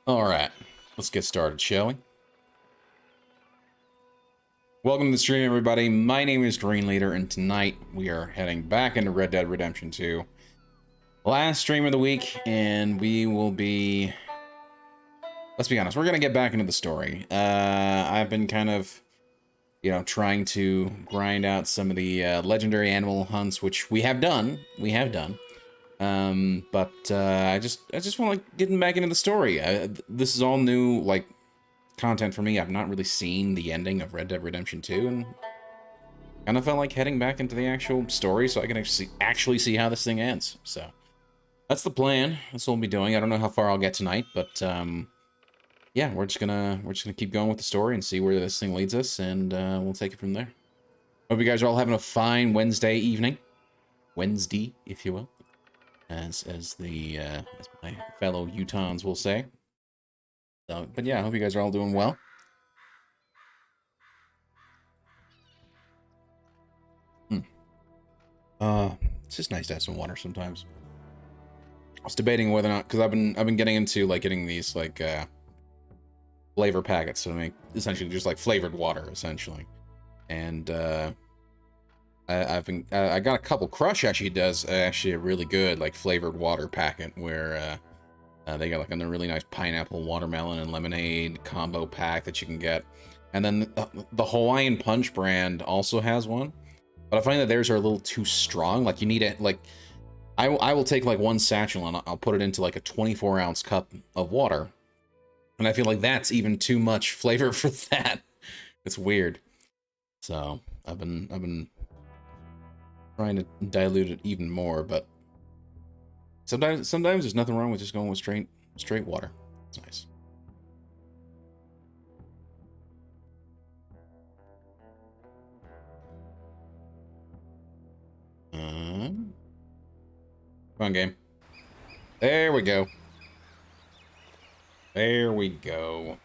All right, let's get started, shall we? Welcome to the stream, everybody. My name is Green Leader, and tonight we are heading back into Red Dead Redemption 2. Last stream of the week, and we will be... Let's be honest, we're going to get back into the story. I've been kind of, trying to grind out some of the legendary animal hunts, which we have done. I just want to get back into the story. This is all new, like, content for me. I've not really seen the ending of Red Dead Redemption 2, and kind of felt like heading back into the actual story so I can actually see how this thing ends. So that's the plan. That's what we'll be doing. I don't know how far I'll get tonight, but yeah, we're just gonna keep going with the story and see where this thing leads us, and we'll take it from there. Hope you guys are all having a fine Wednesday evening, Wednesday, if you will, as my fellow Utahns will say. So, but yeah, I hope you guys are all doing well. It's just nice to have some water sometimes. I was debating whether or not, because I've been getting into like getting these like flavor packets, so I make essentially just like flavored water essentially. And I got a couple. Crush actually does actually a really good like flavored water packet where they got like a really nice pineapple, watermelon, and lemonade combo pack that you can get. And then the Hawaiian Punch brand also has one. But I find that theirs are a little too strong. Like, you need it, like, I will take, like, one satchel and I'll put it into, like, a 24-ounce cup of water. And I feel like that's even too much flavor for that. It's weird. So, I've been trying to dilute it even more, but sometimes there's nothing wrong with just going with straight water. It's nice. Come on, game. There we go. There we go.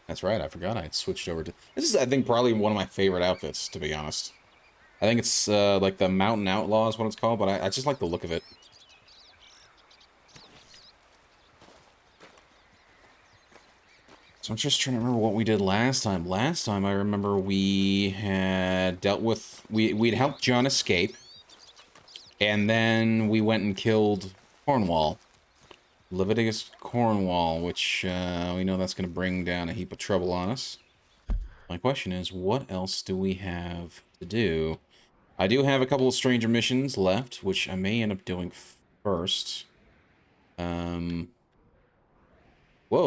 That's right, I forgot I had switched over to... This is, I think, probably one of my favorite outfits, to be honest. I think it's, like, the Mountain Outlaw is what it's called, but I just like the look of it. So I'm just trying to remember what we did last time. Last time, I remember we had dealt with... We'd helped John escape. And then we went and killed Cornwall. Leviticus Cornwall, which we know that's going to bring down a heap of trouble on us. My question is, what else do we have to do? I do have a couple of stranger missions left, which I may end up doing first. Whoa,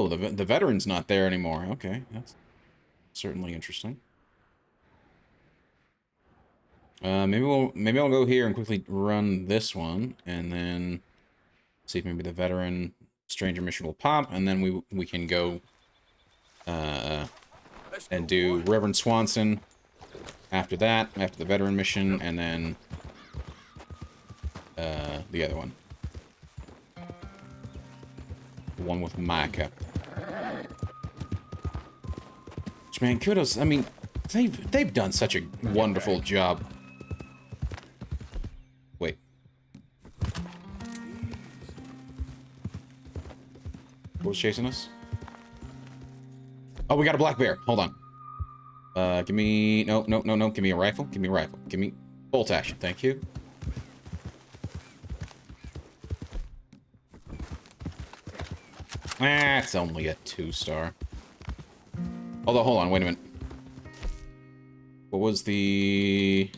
the veteran's not there anymore. Okay, that's certainly interesting. Maybe I'll go here and quickly run this one, and then see if maybe the veteran stranger mission will pop, and then we can go and do Reverend Swanson after that, after the veteran mission, and then the other one. The one with Micah. Which, man, kudos. I mean, they've done such a wonderful job. Wait. What was chasing us? Oh, we got a black bear. Hold on. Give me... No. Give me a rifle. Give me a rifle. Give me bolt action. Thank you. Ah, it's only a 2-star. Although, hold on. Wait a minute. What was the...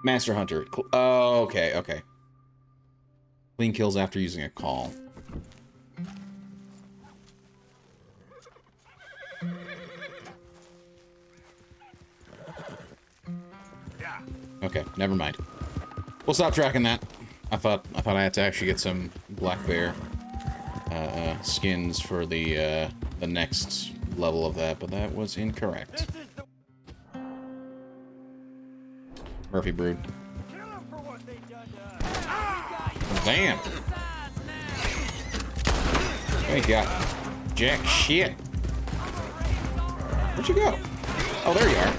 Master Hunter. Oh, okay. Clean kills after using a call. Okay, never mind. We'll stop tracking that. I thought I had to actually get some black bear skins for the next level of that, but that was incorrect. Murphy Brood. Damn. They got jack shit. Where'd you go? Oh, there you are.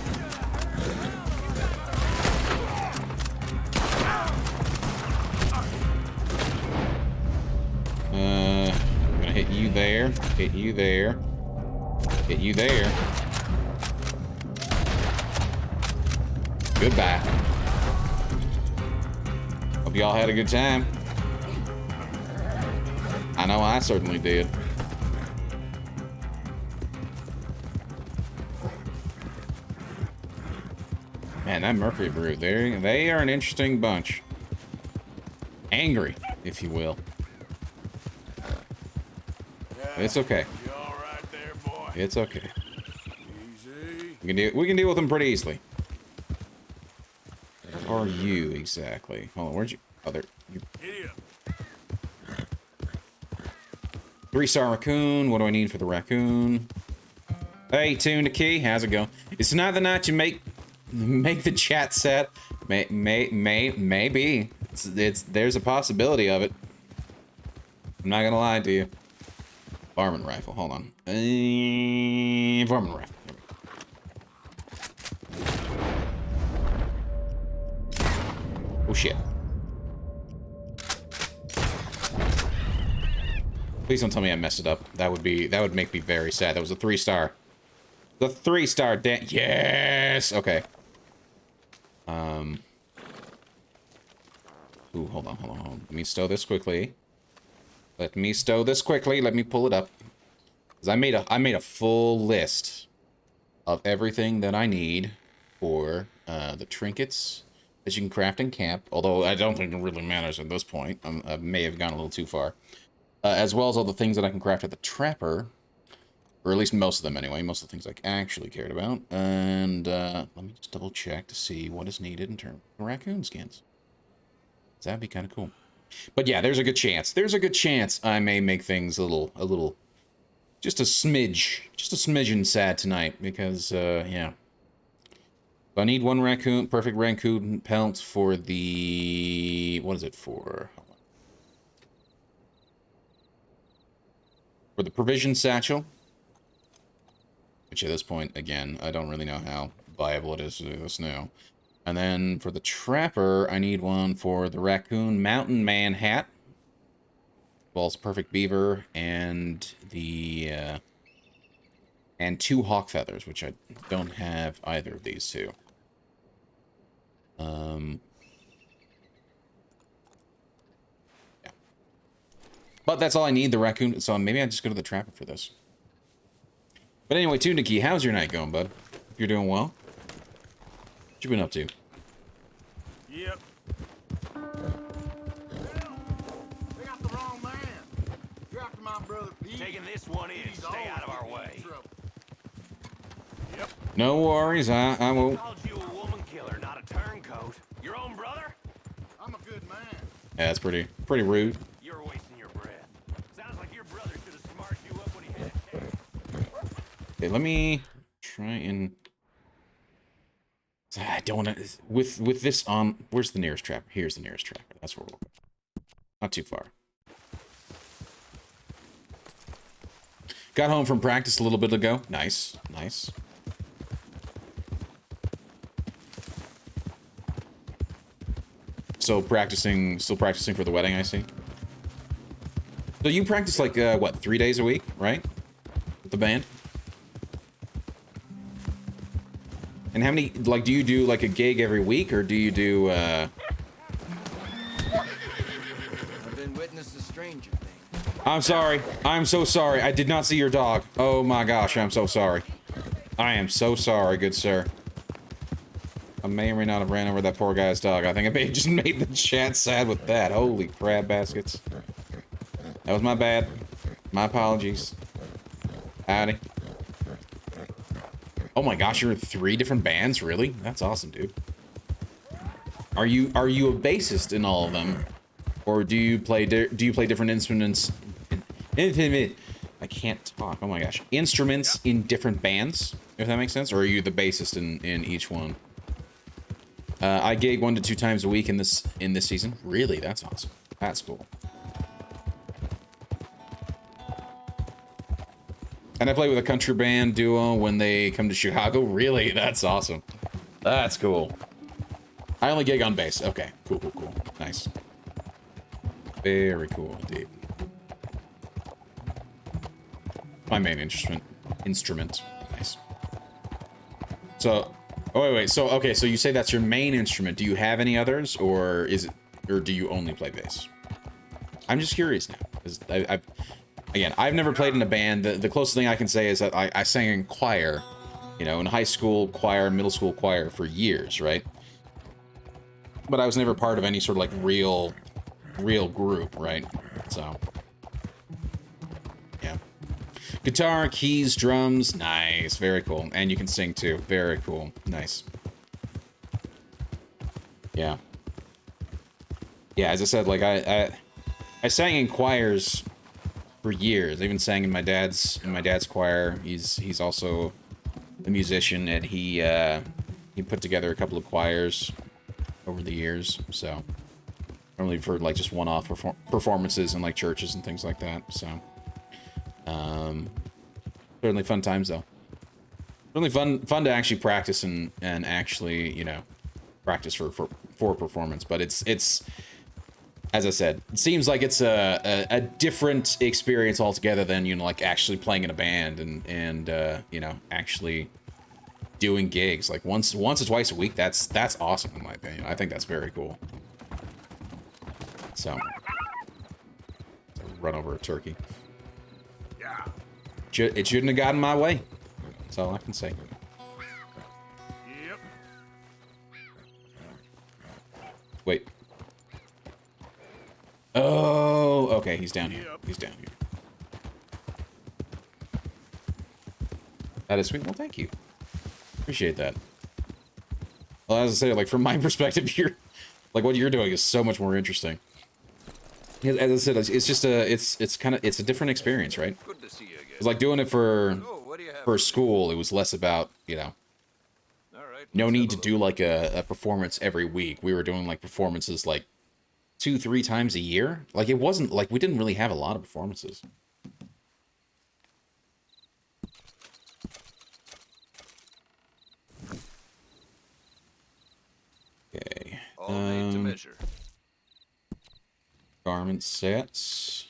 Hit you there. Hit you there. Goodbye. Hope y'all had a good time. I know I certainly did. Man, that Mercury Brood, they are an interesting bunch. Angry, if you will. It's okay. You all right there, boy? It's okay. Easy. We can deal with them pretty easily. Where are you exactly? Hold on, where'd you? Oh, there. You. Giddy up. 3-star raccoon. What do I need for the raccoon? Hey, Tune the Key. How's it going? It's not the night you make the chat sad. Maybe. There's a possibility of it. I'm not gonna lie to you. Varmint rifle. Hold on. Varmint rifle. Oh shit. Please don't tell me I messed it up. That would make me very sad. That was a 3-star. The 3-star yes! Okay. Ooh, hold on. Let me stow this quickly. Let me pull it up. Because I made a full list of everything that I need for the trinkets that you can craft in camp. Although I don't think it really matters at this point. I may have gone a little too far. As well as all the things that I can craft at the Trapper. Or at least most of them anyway. Most of the things I actually cared about. And let me just double check to see what is needed in terms of raccoon skins. That'd be kind of cool. But yeah, there's a good chance. There's a good chance I may make things a little, just a smidgen sad tonight. Because, yeah. I need one raccoon, perfect raccoon pelt for the, what is it for? For the provision satchel. Which at this point, again, I don't really know how viable it is to do this now. And then for the Trapper, I need one for the Raccoon Mountain Man hat. Well, it's Perfect Beaver and the, and 2 hawk feathers, which I don't have either of these two. Yeah. But that's all I need, the Raccoon, so maybe I just go to the Trapper for this. But anyway, Tuniki, how's your night going, bud? You're doing well? What you been up to? Yep. They got the wrong man. You're after my brother Pete. Taking this one in. He's Stay out of our always way. in trouble. Yep. No worries, I won't. Called you a woman killer, not a turncoat. Your own brother? I'm a good man. Yeah, that's pretty rude. You're wasting your breath. Sounds like your brother should have smarted you up when he had a chance. Okay, let me try and... I don't want to... With this on... Where's the nearest Trapper? Here's the nearest Trapper. That's where we'll go. Not too far. Got home from practice a little bit ago. Nice. Nice. So still practicing for the wedding, I see. So you practice like, what, 3 days a week, right? With the band? And how many, like, do you do like a gig every week, or do you do, I've been witness to stranger things. I'm sorry. I'm so sorry. I did not see your dog. Oh my gosh, I'm so sorry. I am so sorry, good sir. I may or may not have ran over that poor guy's dog. I think I may have just made the chat sad with that. Holy crab baskets. That was my bad. My apologies. Howdy. Oh my gosh, you're in 3 different bands? Really? That's awesome, dude. Are you a bassist in all of them? Or do you play different instruments? I can't talk. Oh my gosh. Instruments in different bands, if that makes sense? Or are you the bassist in each one? I gig 1 to 2 times a week in this season. Really? That's awesome. That's cool. And I play with a country band duo when they come to Chicago. Really? That's awesome. That's cool. I only gig on bass. Okay. Cool, cool, cool. Nice. Very cool indeed. my main instrument. Nice. So, oh wait. So okay, so you say that's your main instrument. Do you have any others, or do you only play bass? I'm just curious now, because I've never played in a band. The closest thing I can say is that I sang in choir, you know, in high school choir, middle school choir for years, right? But I was never part of any sort of like real group, right? So, yeah. Guitar, keys, drums, nice, very cool. And you can sing too, very cool, nice. Yeah. Yeah, as I said, like I sang in choirs for years. I even sang in my dad's choir. He's also a musician, and he put together a couple of choirs over the years. So normally for like just one-off performances in like churches and things like that. So certainly fun times though. Really fun to actually practice and actually, you know, practice for performance. But it's as I said, it seems like it's a different experience altogether than, you know, like actually playing in a band and you know, actually doing gigs like once or twice a week. That's awesome in my opinion. I think that's very cool. So, run over a turkey. Yeah. It shouldn't have gotten my way. That's all I can say. Yep. Wait. Oh, okay, he's down here. Yep. He's down here. That is sweet. Well, thank you. Appreciate that. Well, as I say, like, from my perspective, like, what you're doing is so much more interesting. As I said, it's just it's a different experience, right? Good to see you again. It's like doing it for Oh, what do you have for school. It was less about, you know, All right. no let's need have to a do look. like a performance every week. We were doing like performances like 2-3 times a year. Like it wasn't like we didn't really have a lot of performances. Okay. All made to measure. Garment sets.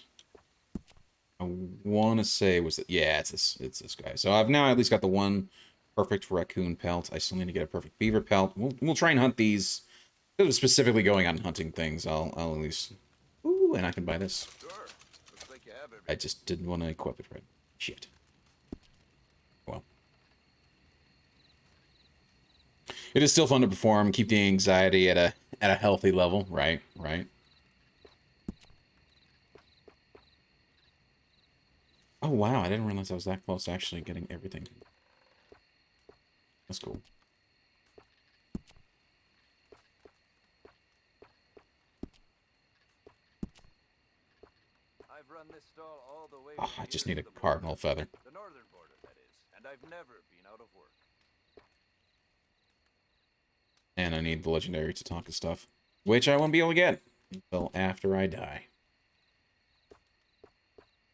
I want to say yeah, it's this guy. So I've now at least got the one perfect raccoon pelt. I still need to get a perfect beaver pelt. We'll try and hunt these. Instead of specifically going out and hunting things, I'll at least. Ooh, and I can buy this. Sure. Looks like you have everything. I just didn't want to equip it right. Shit. Well. It is still fun to perform, keep the anxiety at a healthy level, right? Right. Oh wow, I didn't realize I was that close to actually getting everything. That's cool. I've run this stall all the way. Oh, from I just here need a to the cardinal border. feather. The northern border, that is. And I've never been out of work. And I need the legendary Tatanka stuff, which I won't be able to get until after I die.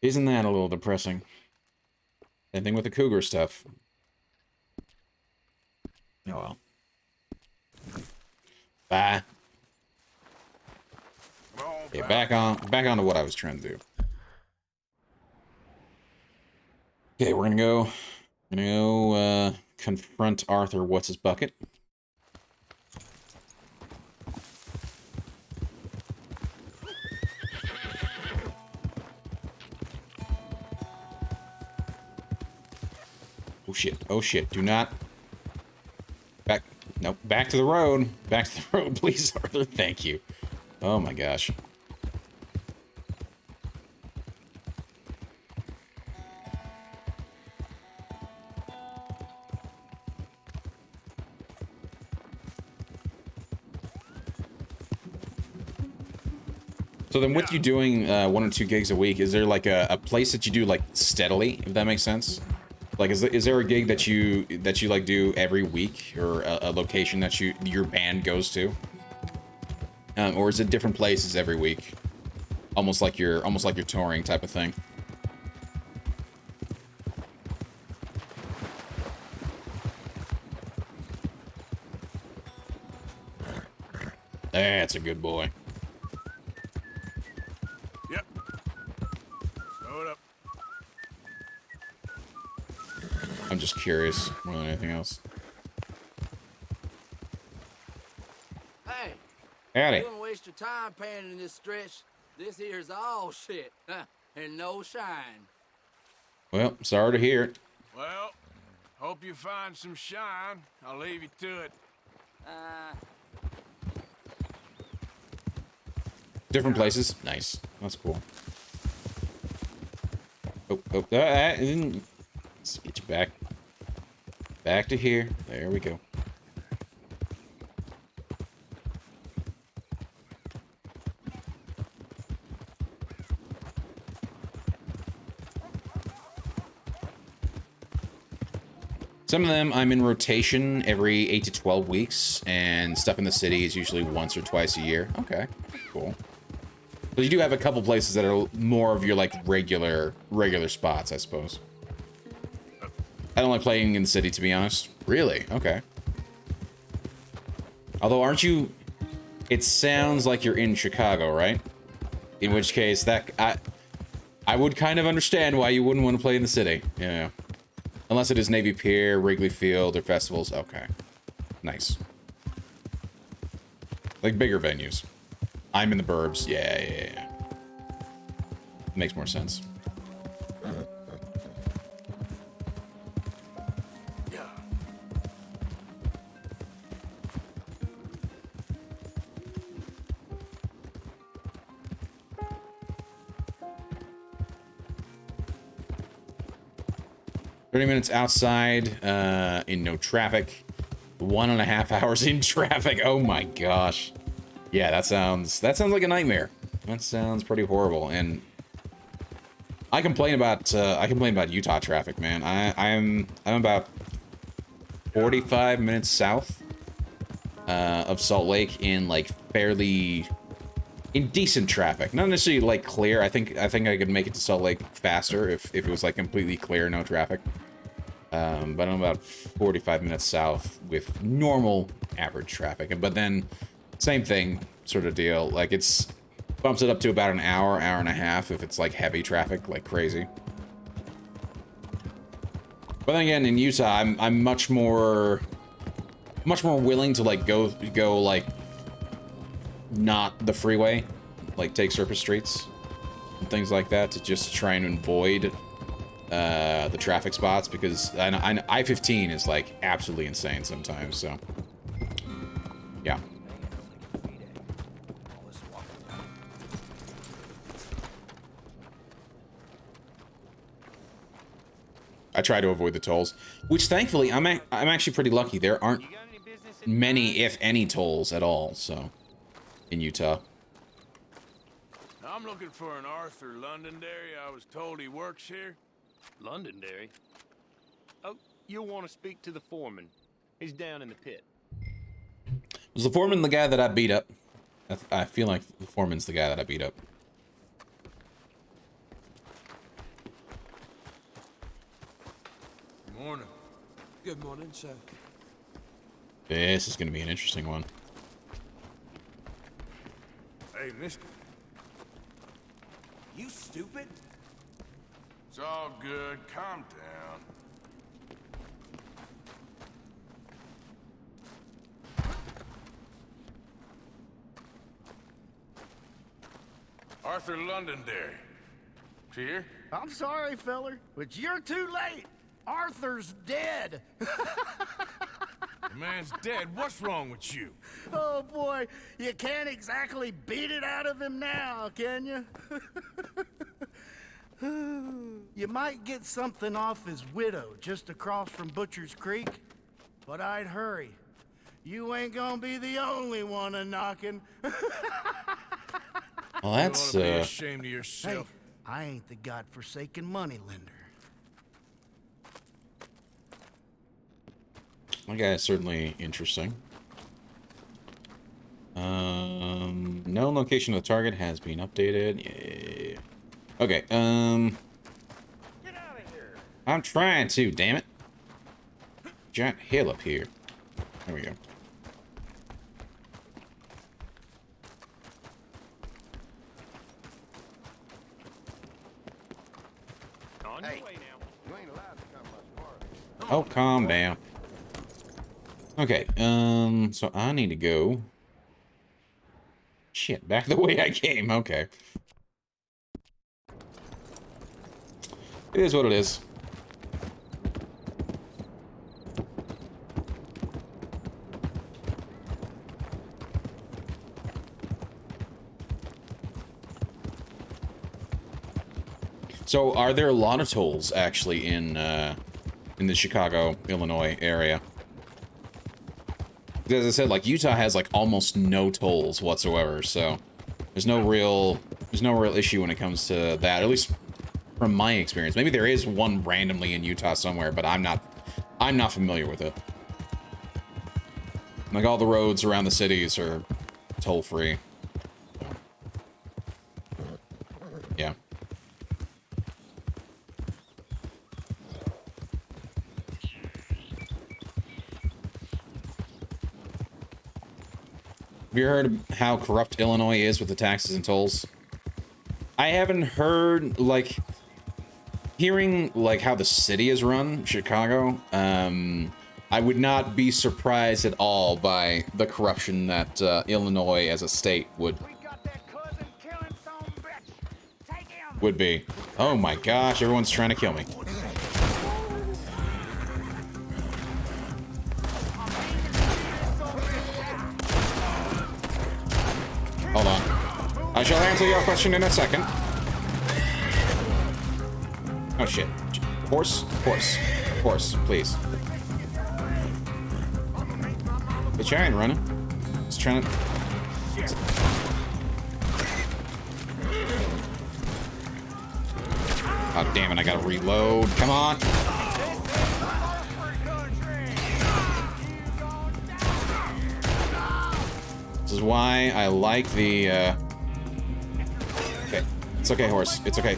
Isn't that a little depressing? Same thing with the cougar stuff. Oh well. Bye. Okay, back on to what I was trying to do. Okay, we're gonna go confront Arthur. What's his bucket? Oh shit! Oh shit! Do not back. Nope. Back to the road. Back to the road, please, Arthur. Thank you. Oh my gosh. So then with you doing 1 or 2 gigs a week, is there like a place that you do like steadily, if that makes sense? Like, is there a gig that you like do every week, or a location that your band goes to? Or is it different places every week? Almost like you're touring type of thing. That's a good boy. Yep. Slow it up. just curious more than anything else. Hey, Howdy. you don't waste your time panning this stretch. This here's all shit, and no shine. Well, sorry to hear it. Well, hope you find some shine. I'll leave you to it. Different places. Nice. That's cool. Oh, let's get you back. Back to here. There we go. Some of them I'm in rotation every 8 to 12 weeks, and stuff in the city is usually once or twice a year. Okay, cool. But you do have a couple places that are more of your like regular spots, I suppose. I don't like playing in the city, to be honest. Really? Okay. Although, aren't you? It sounds like you're in Chicago, right? In which case, that I would kind of understand why you wouldn't want to play in the city. Yeah. Unless it is Navy Pier, Wrigley Field, or festivals. Okay. Nice. Like bigger venues. I'm in the burbs. Yeah. Makes more sense. 30 minutes outside, in no traffic. 1.5 hours in traffic. Oh my gosh. Yeah, that sounds like a nightmare. That sounds pretty horrible. And I complain about Utah traffic, man. I'm about 45 minutes south of Salt Lake in like fairly decent traffic. Not necessarily like clear. I think I could make it to Salt Lake faster if it was like completely clear, no traffic. But I'm about 45 minutes south with normal average traffic. But then same thing sort of deal. Like it's bumps it up to about an hour and a half if it's like heavy traffic like crazy. But then again, in Utah, I'm much more willing to like go like not the freeway, like take surface streets and things like that to just try and avoid the traffic spots, because I-15 is like absolutely insane sometimes. So yeah. I try to avoid the tolls, which thankfully I'm actually pretty lucky. There aren't many, if any, tolls at all. So in Utah. I'm looking for an Arthur Londonderry. I was told he works here. Londonderry? Oh, you'll want to speak to the foreman. He's down in the pit. Was the foreman the guy that I beat up? I feel like the foreman's the guy that I beat up. Good morning. Good morning, sir. This is going to be an interesting one. Hey, mister. You stupid? It's all good. Calm down. Arthur Londonderry. Is he here? I'm sorry, feller, but you're too late. Arthur's dead. The man's dead. What's wrong with you? Oh, boy, you can't exactly beat it out of him now, can you? You might get something off his widow just across from Butcher's Creek, but I'd hurry. You ain't gonna be the only one a-knocking. Well, that's You ought to be ashamed of Hey, yourself. I ain't the godforsaken moneylender. that guy is certainly interesting. No location of the target has been updated. Yeah. Okay. Get out of here. I'm trying to. Damn it. Giant hill up here. There we go. On your way now. You ain't allowed to come much farther. Come Oh, calm down. Okay, so I need to go... Shit, back the way I came, okay. It is what it is. So, are there a lot of tolls, actually, in the Chicago, Illinois area? As I said, like, Utah has, like, almost no tolls whatsoever, so... There's no real issue when it comes to that, at least from my experience. Maybe there is one randomly in Utah somewhere, but I'm not familiar with it. Like, all the roads around the cities are toll-free. Yeah. Have you heard how corrupt Illinois is with the taxes and tolls? I haven't heard, like, hearing, like, how the city is run, Chicago, I would not be surprised at all by the corruption that Illinois as a state would be. Oh my gosh, everyone's trying to kill me. Hold on. I shall answer your question in a second. Oh shit. Horse, please. Bitch, I ain't running. Just trying to... Oh damn it, I gotta reload. Come on. This is why I like the, Okay. It's okay, horse. It's okay.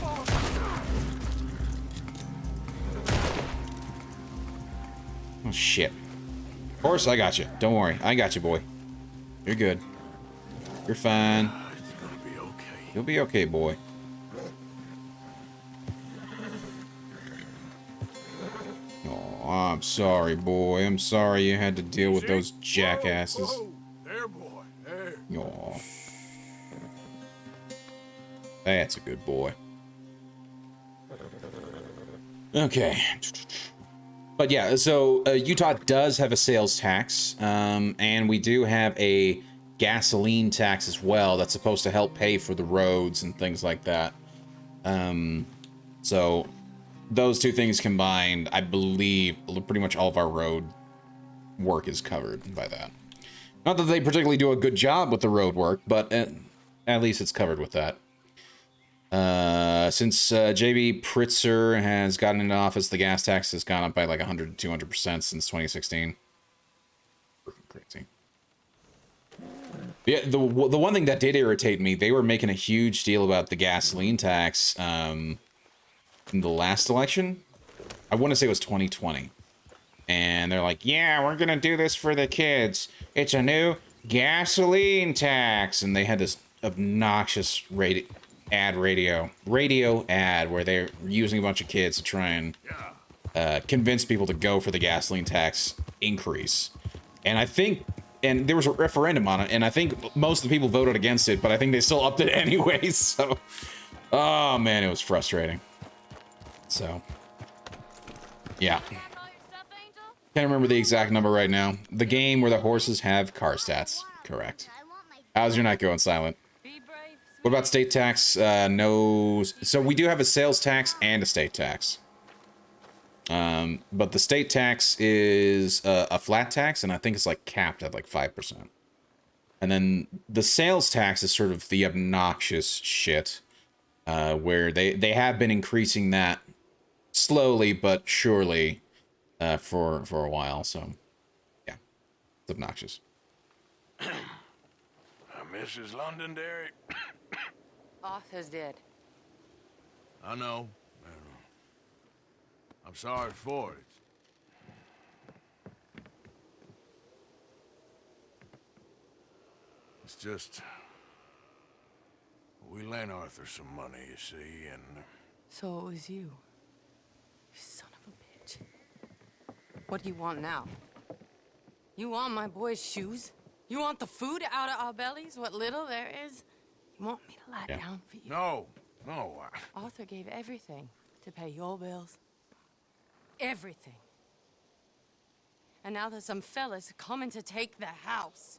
Oh, shit. Horse, I got you. Don't worry. I got you, boy. You're good. You're fine. It's gonna be okay. You'll be okay, boy. Oh, I'm sorry, boy. I'm sorry you had to deal with those jackasses. Whoa, there, boy. There. Aw. That's a good boy. Okay. But yeah, so Utah does have a sales tax, and we do have a gasoline tax as well that's supposed to help pay for the roads and things like that. So those two things combined, I believe pretty much all of our road work is covered by that. Not that they particularly do a good job with the road work, but at least it's covered with that. Since J.B. Pritzker has gotten into office, the gas tax has gone up by like 100 to 200% since 2016. Freaking crazy. Yeah, the one thing that did irritate me, they were making a huge deal about the gasoline tax in the last election. I want to say it was 2020. And they're like, yeah, we're going to do this for the kids. It's a new gasoline tax. And they had this obnoxious radio ad where they're using a bunch of kids to try and convince people to go for the gasoline tax increase. And I think, and there was a referendum on it, and I think most of the people voted against it, but I think they still upped it anyway, so... Oh, man, it was frustrating. So... Yeah. Can't remember the exact number right now. The game where the horses have car stats. Correct. How's your night going, Silent? What about state tax? No. So we do have a sales tax and a state tax. But the state tax is a flat tax, and I think it's like capped at like 5%. And then the sales tax is sort of the obnoxious shit, where they have been increasing that slowly but surely for a while. So yeah, it's obnoxious. Mrs. Londonderry. Arthur's dead. I know. I'm sorry for it. It's just... we lent Arthur some money, you see, and... So it was you. You son of a bitch. What do you want now? You want my boy's shoes? You want the food out of our bellies, what little there is? You want me to lie down for you? No, Arthur gave everything to pay your bills. Everything. And now there's some fellas coming to take the house.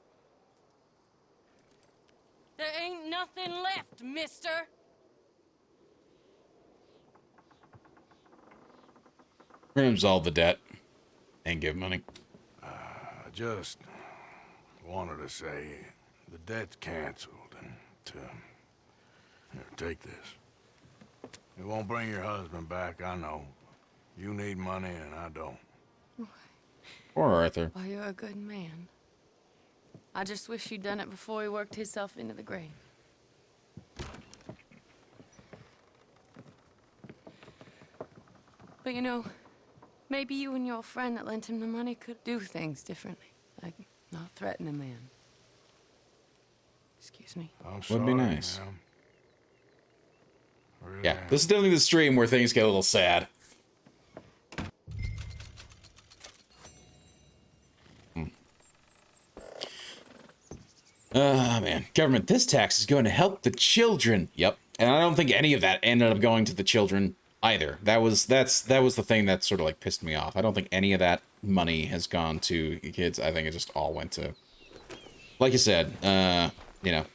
There ain't nothing left, mister. We're gonna absolve the debt and give money. I just wanted to say the debt's canceled and here, take this. It won't bring your husband back, I know. You need money and I don't. Poor Arthur. Well, you're a good man. I just wish you'd done it before he worked himself into the grave. But you know, maybe you and your friend that lent him the money could do things differently. Like, not threaten a man. Excuse me. I'm sorry, Would be nice. ma'am. I really Yeah, am. this is definitely the stream where things get a little sad. Man. Government, this tax is going to help the children. Yep. And I don't think any of that ended up going to the children either. That was the thing that sort of like pissed me off. I don't think any of that money has gone to kids. I think it just all went to, like you said, you know,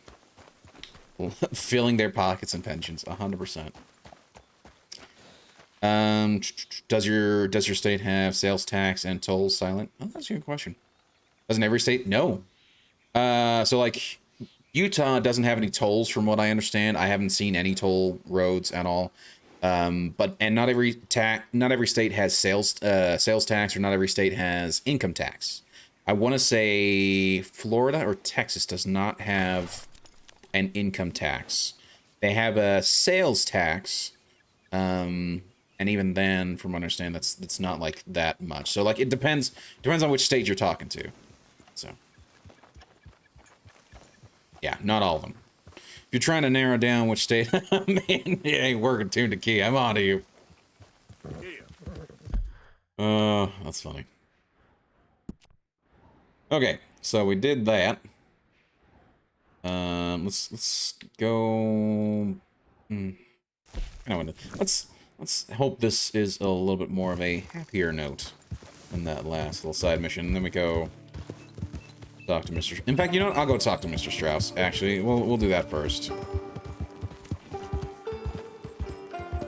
filling their pockets and pensions. 100%. Does your state have sales tax and tolls silent? Oh, that's a good question. Doesn't every state? No. So like Utah doesn't have any tolls from what I understand. I haven't seen any toll roads at all. But not every state has sales tax, or not every state has income tax. I want to say Florida or Texas does not have an income tax. They have a sales tax. And even then, from what I understand, that's not like that much. So like it depends on which state you're talking to. So yeah, not all of them. If you're trying to narrow down which state, man, it ain't working tune to key. I'm on to you. That's funny. Okay, so we did that. Let's go. Let's hope this is a little bit more of a happier note than that last little side mission. And then we go talk to Mr. In fact, you know what? I'll go talk to Mr. Strauss. Actually, we'll do that first.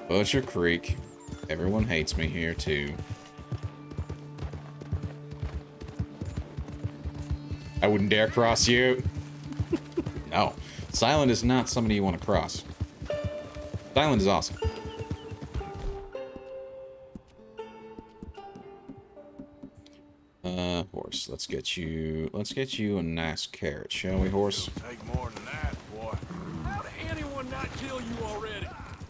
Butcher Creek. Everyone hates me here too. I wouldn't dare cross you. No. Silent is not somebody you want to cross. Silent is awesome. Horse. Let's get you a nice carrot, shall we, horse? Take more than that, boy. How did anyone not kill you already?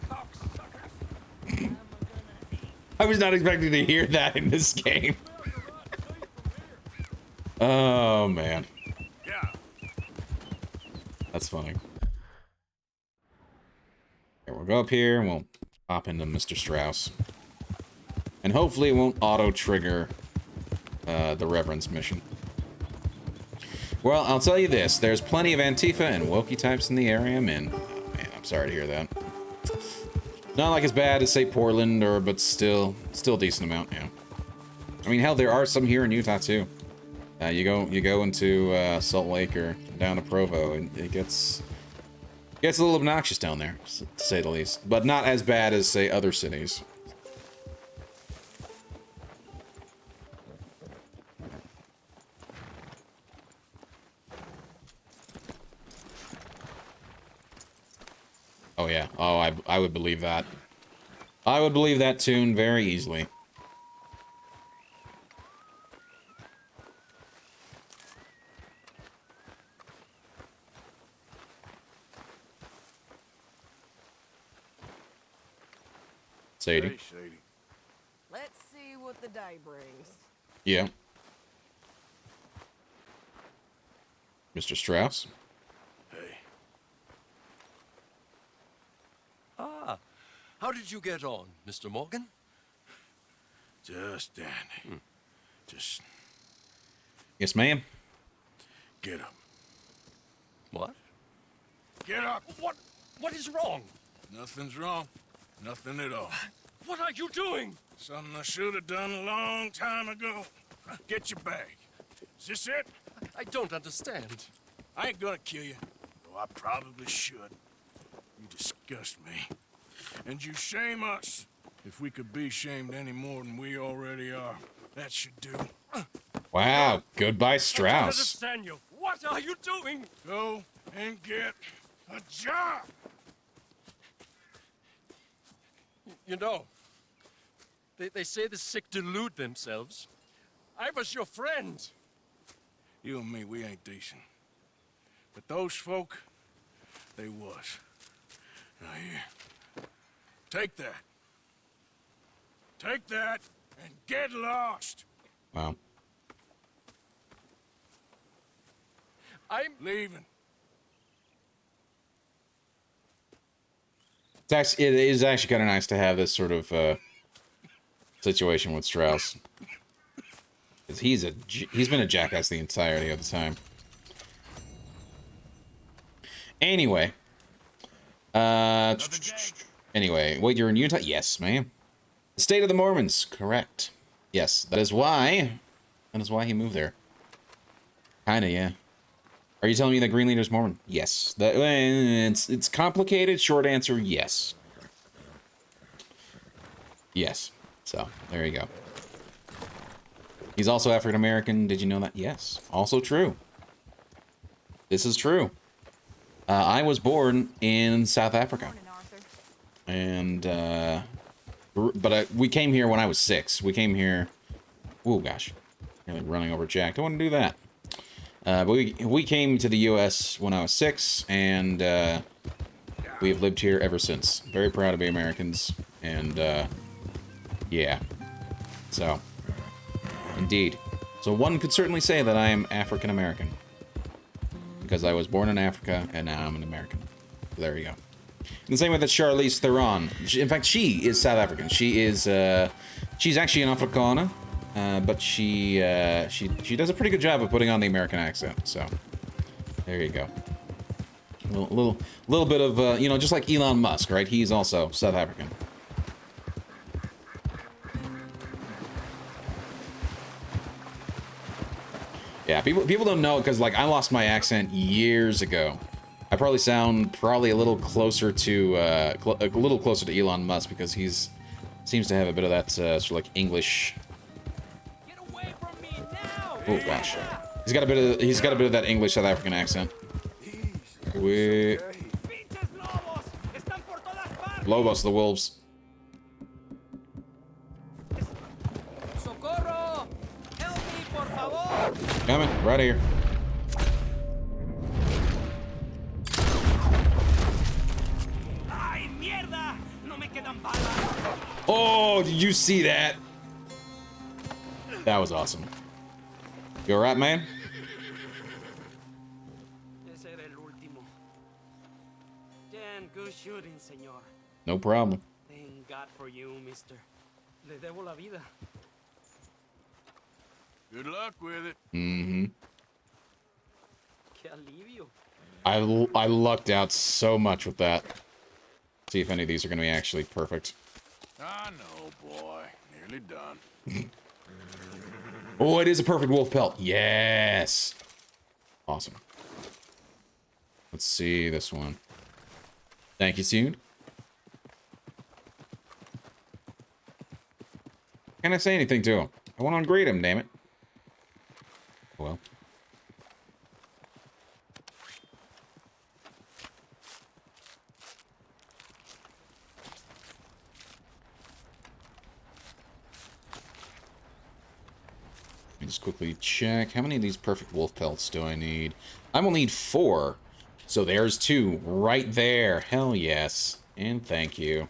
Cocksuckers. I was not expecting to hear that in this game. Oh man. Yeah. That's funny. Okay, we'll go up here and we'll pop into Mr. Strauss. And hopefully it won't auto-trigger the Reverend's mission. Well, I'll tell you this. There's plenty of Antifa and Wokey types in the area I'm in. Oh, man, I'm sorry to hear that. Not like as bad as, say, Portland, but still a decent amount, yeah. I mean, hell, there are some here in Utah, too. You go into Salt Lake or down to Provo, and it gets a little obnoxious down there, to say the least. But not as bad as, say, other cities. Oh yeah. Oh, I would believe that. I would believe that tune very easily. Sadie. Hey, Sadie. Let's see what the day brings. Yeah. Mr. Strauss. Hey. Ah, how did you get on, Mr. Morgan? Just dandy. Just Yes, ma'am. get up. What? Get up! What is wrong? Nothing's wrong. Nothing at all. What are you doing? Something I should have done a long time ago. Get your bag. Is this it? I don't understand. I ain't gonna kill you, though I probably should. You disgust me. And you shame us. If we could be shamed any more than we already are, that should do. Wow. Goodbye, I don't Strauss. understand you. What are you doing? Go and get a job! You know, they say the sick delude themselves. I was your friend. You and me, we ain't decent. But those folk, they was. Now here, take that. Take that and get lost. Wow. I'm Leaving. It is actually kind of nice to have this sort of situation with Strauss. Because he's been a jackass the entirety of the time. Anyway. Anyway, wait, you're in Utah? Yes, ma'am. The State of the Mormons, correct. Yes, that is why he moved there. Kinda, yeah. Are you telling me that Green Leader's Mormon? Yes. It's complicated. Short answer, yes. Yes. So, there you go. He's also African American. Did you know that? Yes. Also true. This is true. I was born in South Africa. And, we came here when I was 6. We came here... Oh, gosh. Really running over Jack. Don't want to do that. But we came to the U.S. when I was 6, and we have lived here ever since. Very proud to be Americans, and yeah. So, indeed. So one could certainly say that I am African American, because I was born in Africa, and now I'm an American. So there you go. And the same way that Charlize Theron. In fact, she is South African. She is she's actually an Afrikaner. But she does a pretty good job of putting on the American accent, so there you go. Little bit of you know, just like Elon Musk, right? He's also South African. Yeah, people don't know because like I lost my accent years ago. I probably sound a little closer to Elon Musk because he's seems to have a bit of that sort of like English. Oh gosh, he's got a bit of that English South African accent. Lobos, the wolves. Socorro! Help me, por favor! Coming, right here. ¡Ay, mierda! No me quedan balas. Oh, did you see that? That was awesome. You alright, man? Ese era el último. Damn good shooting, señor. No problem. Thank God for you, mister. Le debo la vida. Good luck with it. Mm-hmm. Qué alivio. I lucked out so much with that. See if any of these are going to be actually perfect. I know, boy. Nearly done. Oh, it is a perfect wolf pelt. Yes. Awesome. Let's see this one. Thank you, Soon. Can I say anything to him? I want to greet him, damn it. Well. Let me just quickly check. How many of these perfect wolf pelts do I need? I will need 4. So there's 2 right there. Hell yes. And thank you.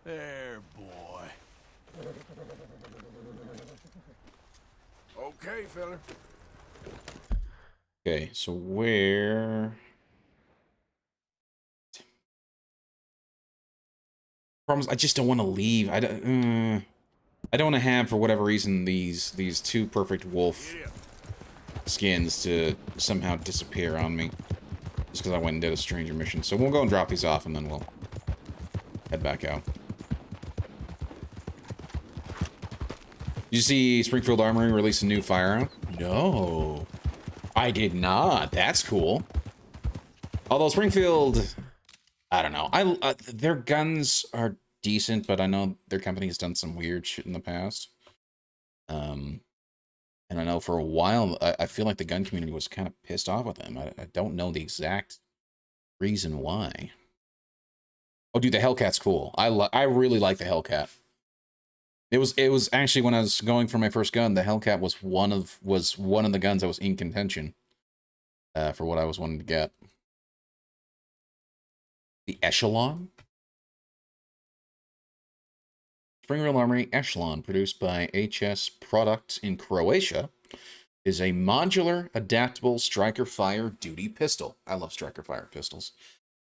There, boy. Okay, fella. Okay, so where... Problems, I just don't want to leave. I don't want to have, for whatever reason, these two perfect wolf skins to somehow disappear on me. Just because I went and did a stranger mission. So we'll go and drop these off, and then we'll head back out. Did you see Springfield Armory release a new firearm? No. I did not. That's cool. Although Springfield... I don't know. Their guns are decent, but I know their company has done some weird shit in the past. And I know for a while, I feel like the gun community was kind of pissed off with them. I don't know the exact reason why. Oh, dude, the Hellcat's cool. I really like the Hellcat. It was actually when I was going for my first gun, the Hellcat was one of the guns that was in contention for what I was wanting to get. The Echelon? Springfield Armory Echelon, produced by HS Products in Croatia, is a modular, adaptable striker fire duty pistol. I love striker fire pistols.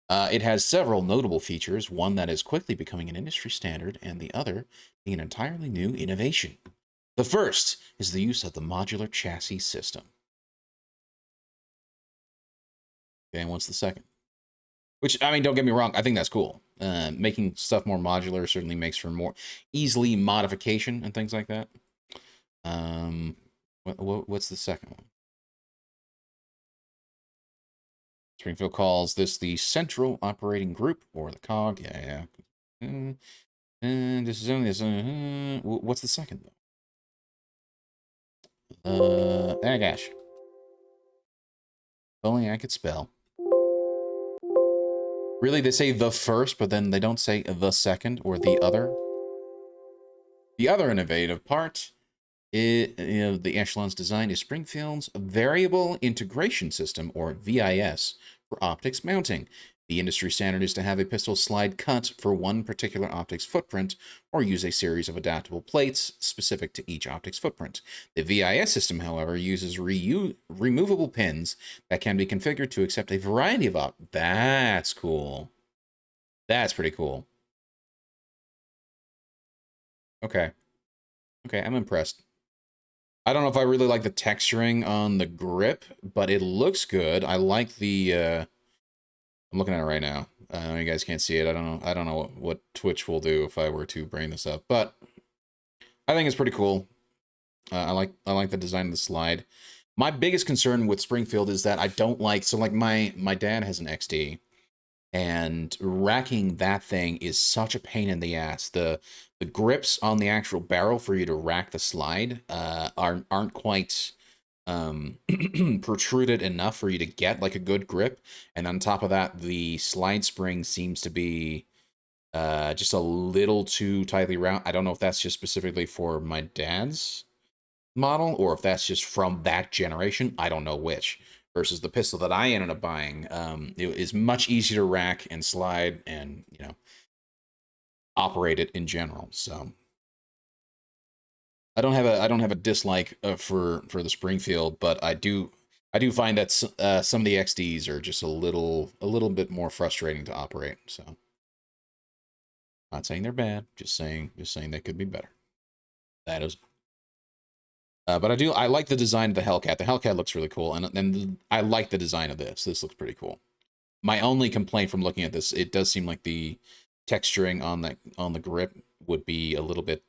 It has several notable features, one that is quickly becoming an industry standard, and the other being an entirely new innovation. The first is the use of the modular chassis system. Okay, and what's the second? Which, I mean, don't get me wrong, I think that's cool. Making stuff more modular certainly makes for more easily modification and things like that. What's the second one? Springfield calls this the Central Operating Group, or the COG. Yeah. And this is only this. What's the second, though? Oh gosh. If only I could spell. Really, they say the first, but then they don't say the second or the other. The other innovative part the Echelon's design is Springfield's Variable Integration System, or VIS, for optics mounting. The industry standard is to have a pistol slide cut for one particular optics footprint, or use a series of adaptable plates specific to each optics footprint. The VIS system, however, uses removable pins that can be configured to accept a variety of optics. That's cool. That's pretty cool. Okay. Okay, I'm impressed. I don't know if I really like the texturing on the grip, but it looks good. I like the, I'm looking at it right now. You guys can't see it. I don't know what Twitch will do if I were to bring this up, but I think it's pretty cool. I like the design of the slide. My biggest concern with Springfield is that I don't like, so like my dad has an XD, and racking that thing is such a pain in the ass. The grips on the actual barrel for you to rack the slide aren't quite protruded enough for you to get like a good grip. And on top of that, the slide spring seems to be just a little too tightly round. I don't know if that's just specifically for my dad's model or if that's just from that generation. I don't know which. Versus the pistol that I ended up buying, it is much easier to rack and slide and, you know, operate it in general. So I don't have a dislike for the Springfield, but I do find that some of the XDs are just a little bit more frustrating to operate. So not saying they're bad, just saying they could be better. That is. But I like the design of the Hellcat. The Hellcat looks really cool, and I like the design of this. This looks pretty cool. My only complaint from looking at this, it does seem like the texturing on the grip would be a little bit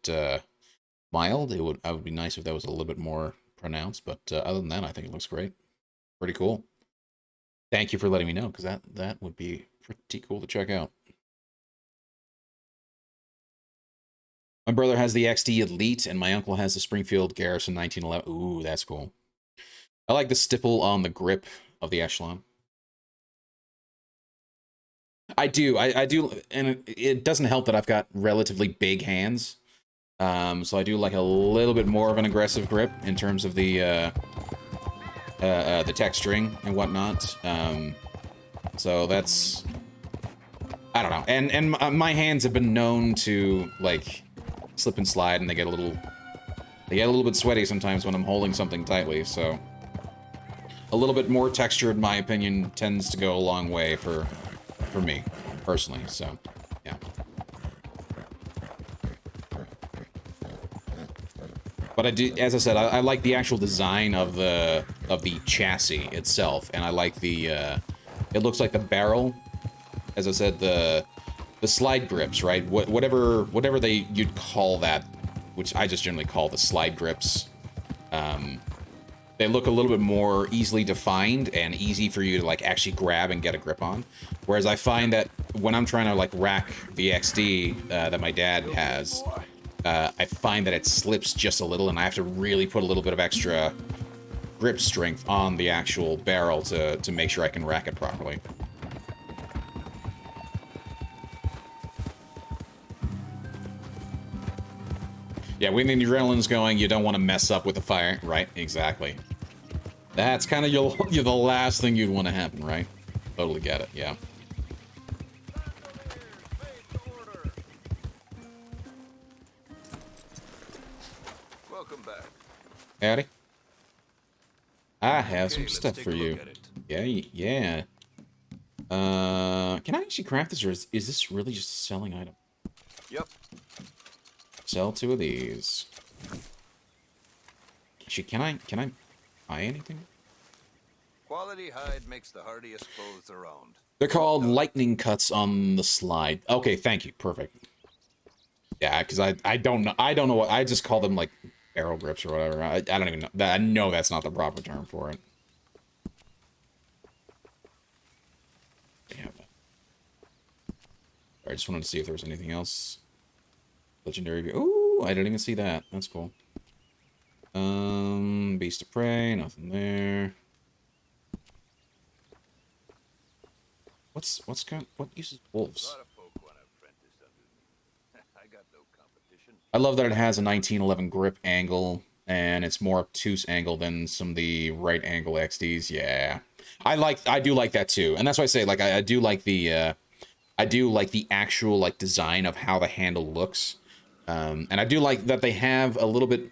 mild. I would be nice if that was a little bit more pronounced, but other than that, I think it looks great. Pretty cool. Thank you for letting me know, because that would be pretty cool to check out. My brother has the XD Elite, and my uncle has the Springfield Garrison 1911. Ooh, that's cool. I like the stipple on the grip of the Echelon. I do, and it doesn't help that I've got relatively big hands. So I do like a little bit more of an aggressive grip in terms of the texturing and whatnot. So that's, I don't know. And my hands have been known to, like, slip and slide, and they get a little bit sweaty sometimes when I'm holding something tightly, so A little bit more texture, in my opinion, tends to go a long way for me, personally, so, yeah. But I do, as I said, I like the actual design of the chassis itself, and I like the, it looks like the barrel, as I said, the slide grips, right? Whatever you'd call that, which I just generally call the slide grips, they look a little bit more easily defined and easy for you to, like, actually grab and get a grip on. Whereas I find that when I'm trying to, like, rack the XD that my dad has, I find that it slips just a little, and I have to really put a little bit of extra grip strength on the actual barrel to make sure I can rack it properly. Yeah, when the adrenaline's going, you don't want to mess up with the fire, right? Exactly. That's kind of the last thing you'd want to happen, right? Totally get it, yeah. Welcome back. Howdy. I have some stuff for you. Yeah, yeah. Can I actually craft this, or is this really just a selling item? Yep. Sell 2 of these. Actually, can I buy anything? Quality hide makes the hardiest clothes around. They're called lightning cuts on the slide. Okay, thank you. Perfect. Yeah, because I don't know what, I just call them like barrel grips or whatever. I don't even know. I know that's not the proper term for it. Yeah. I just wanted to see if there was anything else. Legendary. Ooh, I didn't even see that. That's cool. Beast of Prey, nothing there. What uses wolves? I love that it has a 1911 grip angle, and it's more obtuse angle than some of the right angle XDs. Yeah, I do like that too, and that's why I say, like, I do like the actual, like, design of how the handle looks. And I do like that they have a little bit,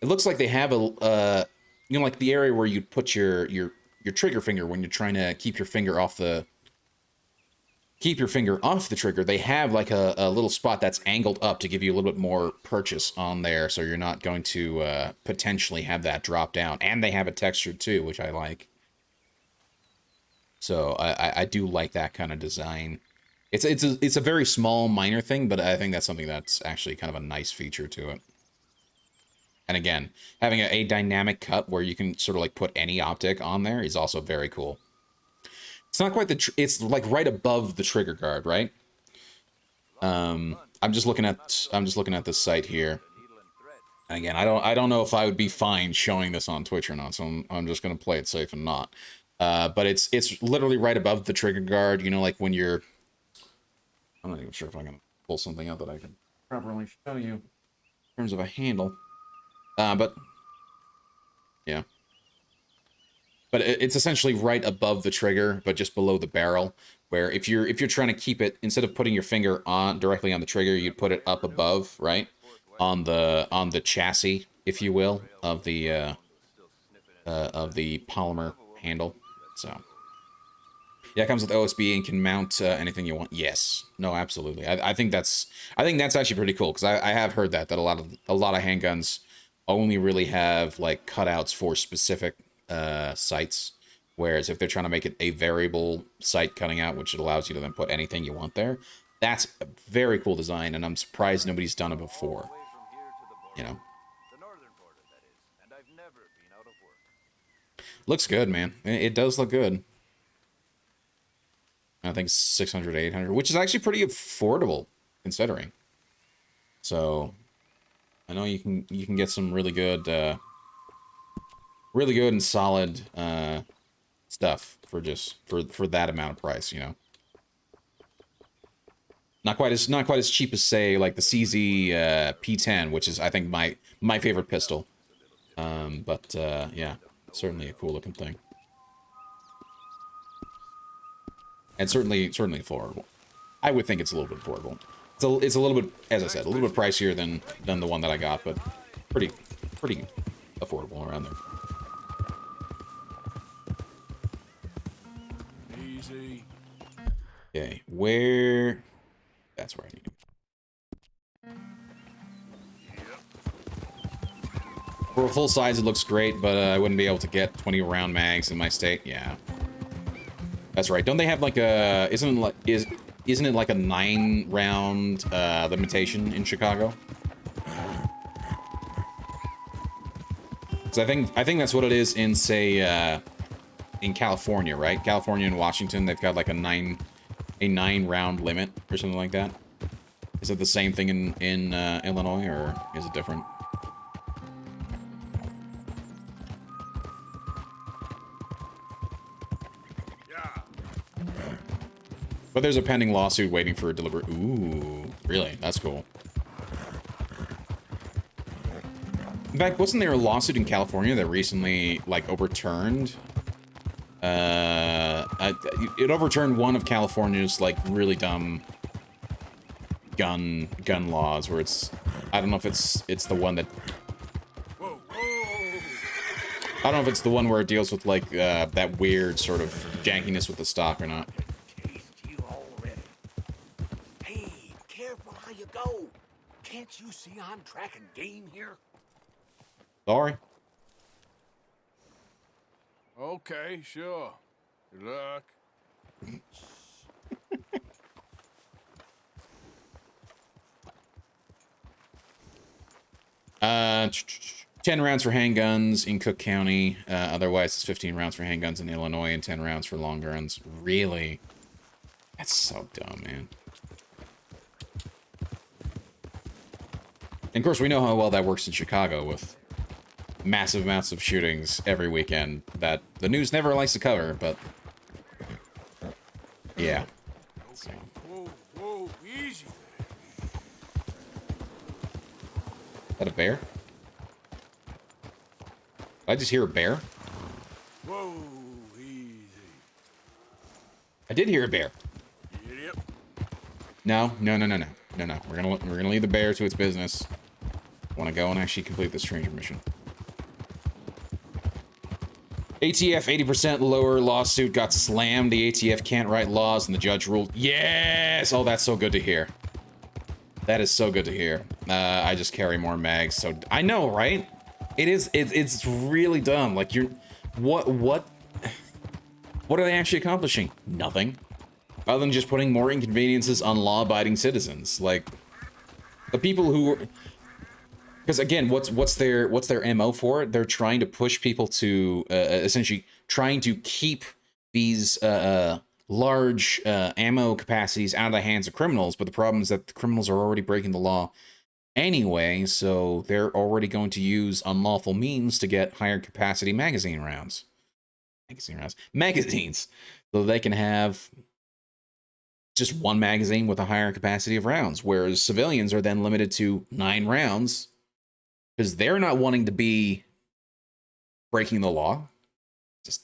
it looks like they have a, you know, like the area where you'd put your trigger finger when you're trying to keep your finger off the trigger. They have like a little spot that's angled up to give you a little bit more purchase on there, so you're not going to potentially have that drop down. And they have a texture too, which I like. So I do like that kind of design. It's a very small, minor thing, but I think that's something that's actually kind of a nice feature to it. And again, having a dynamic cut where you can sort of like put any optic on there is also very cool. It's not quite it's like right above the trigger guard, right? I'm just looking at this site here. And again, I don't know if I would be fine showing this on Twitch or not, so I'm just gonna play it safe and not. But it's literally right above the trigger guard. You know, like when you're, I'm not even sure if I can pull something out that I can properly show you in terms of a handle. But yeah. But it's essentially right above the trigger, but just below the barrel, where if you're trying to keep it, instead of putting your finger on directly on the trigger, you'd put it up above, right? On the chassis, if you will, of the polymer handle. So yeah, it comes with OSB and can mount anything you want. Yes. No, absolutely. I think that's actually pretty cool, because I have heard that a lot of handguns only really have like cutouts for specific sights, whereas if they're trying to make it a variable sight cutting out, which it allows you to then put anything you want there, that's a very cool design, and I'm surprised nobody's done it before. You know, looks good, man. It does look good. I think 600, 800, which is actually pretty affordable considering. So I know you can get some really good and solid stuff for that amount of price, you know. Not quite as cheap as, say, like the CZ P10, which is, I think, my favorite pistol. But yeah, certainly a cool looking thing. And certainly affordable. I would think it's a little bit affordable. It's a little bit, as I said, a little bit pricier than the one that I got, but pretty affordable around there. Okay, where? That's where I need to. For a full size, it looks great, but I wouldn't be able to get 20 round mags in my state. Yeah, that's right. Don't they have like a? Isn't it like a 9 round limitation in Chicago? Because I think that's what it is in, say, in California, right? California and Washington, they've got like a 9 round limit or something like that. Is it the same thing in Illinois, or is it different? But there's a pending lawsuit waiting for a deliberate. Ooh, really? That's cool. In fact, wasn't there a lawsuit in California that recently, like, overturned? It overturned one of California's, like, really dumb gun laws, where it's, I don't know if it's the one that. I don't know if it's the one where it deals with, like, that weird sort of jankiness with the stock or not. Go. Can't you see I'm tracking game here? Sorry. Okay, sure. Good luck. 10 rounds for handguns in Cook County. Otherwise, it's 15 rounds for handguns in Illinois and 10 rounds for long guns. Really? That's so dumb, man. And of course, we know how well that works in Chicago with massive amounts of shootings every weekend that the news never likes to cover, but yeah. So. Whoa, easy. Is that a bear? Did I just hear a bear? Whoa, easy. I did hear a bear. Idiot. No. We're gonna leave the bear to its business. Want to go and actually complete the stranger mission. ATF 80% lower lawsuit got slammed. The ATF can't write laws, and the judge ruled. Yes! Oh, that's so good to hear. That is so good to hear. I just carry more mags, so I know, right? It's really dumb. Like, what are they actually accomplishing? Nothing. Other than just putting more inconveniences on law-abiding citizens. Like, the people who... Because again, what's their MO for it? They're trying to push people to essentially trying to keep these large ammo capacities out of the hands of criminals. But the problem is that the criminals are already breaking the law anyway, so they're already going to use unlawful means to get higher capacity magazines, so they can have just one magazine with a higher capacity of rounds, whereas civilians are then limited to 9 rounds. Because they're not wanting to be breaking the law.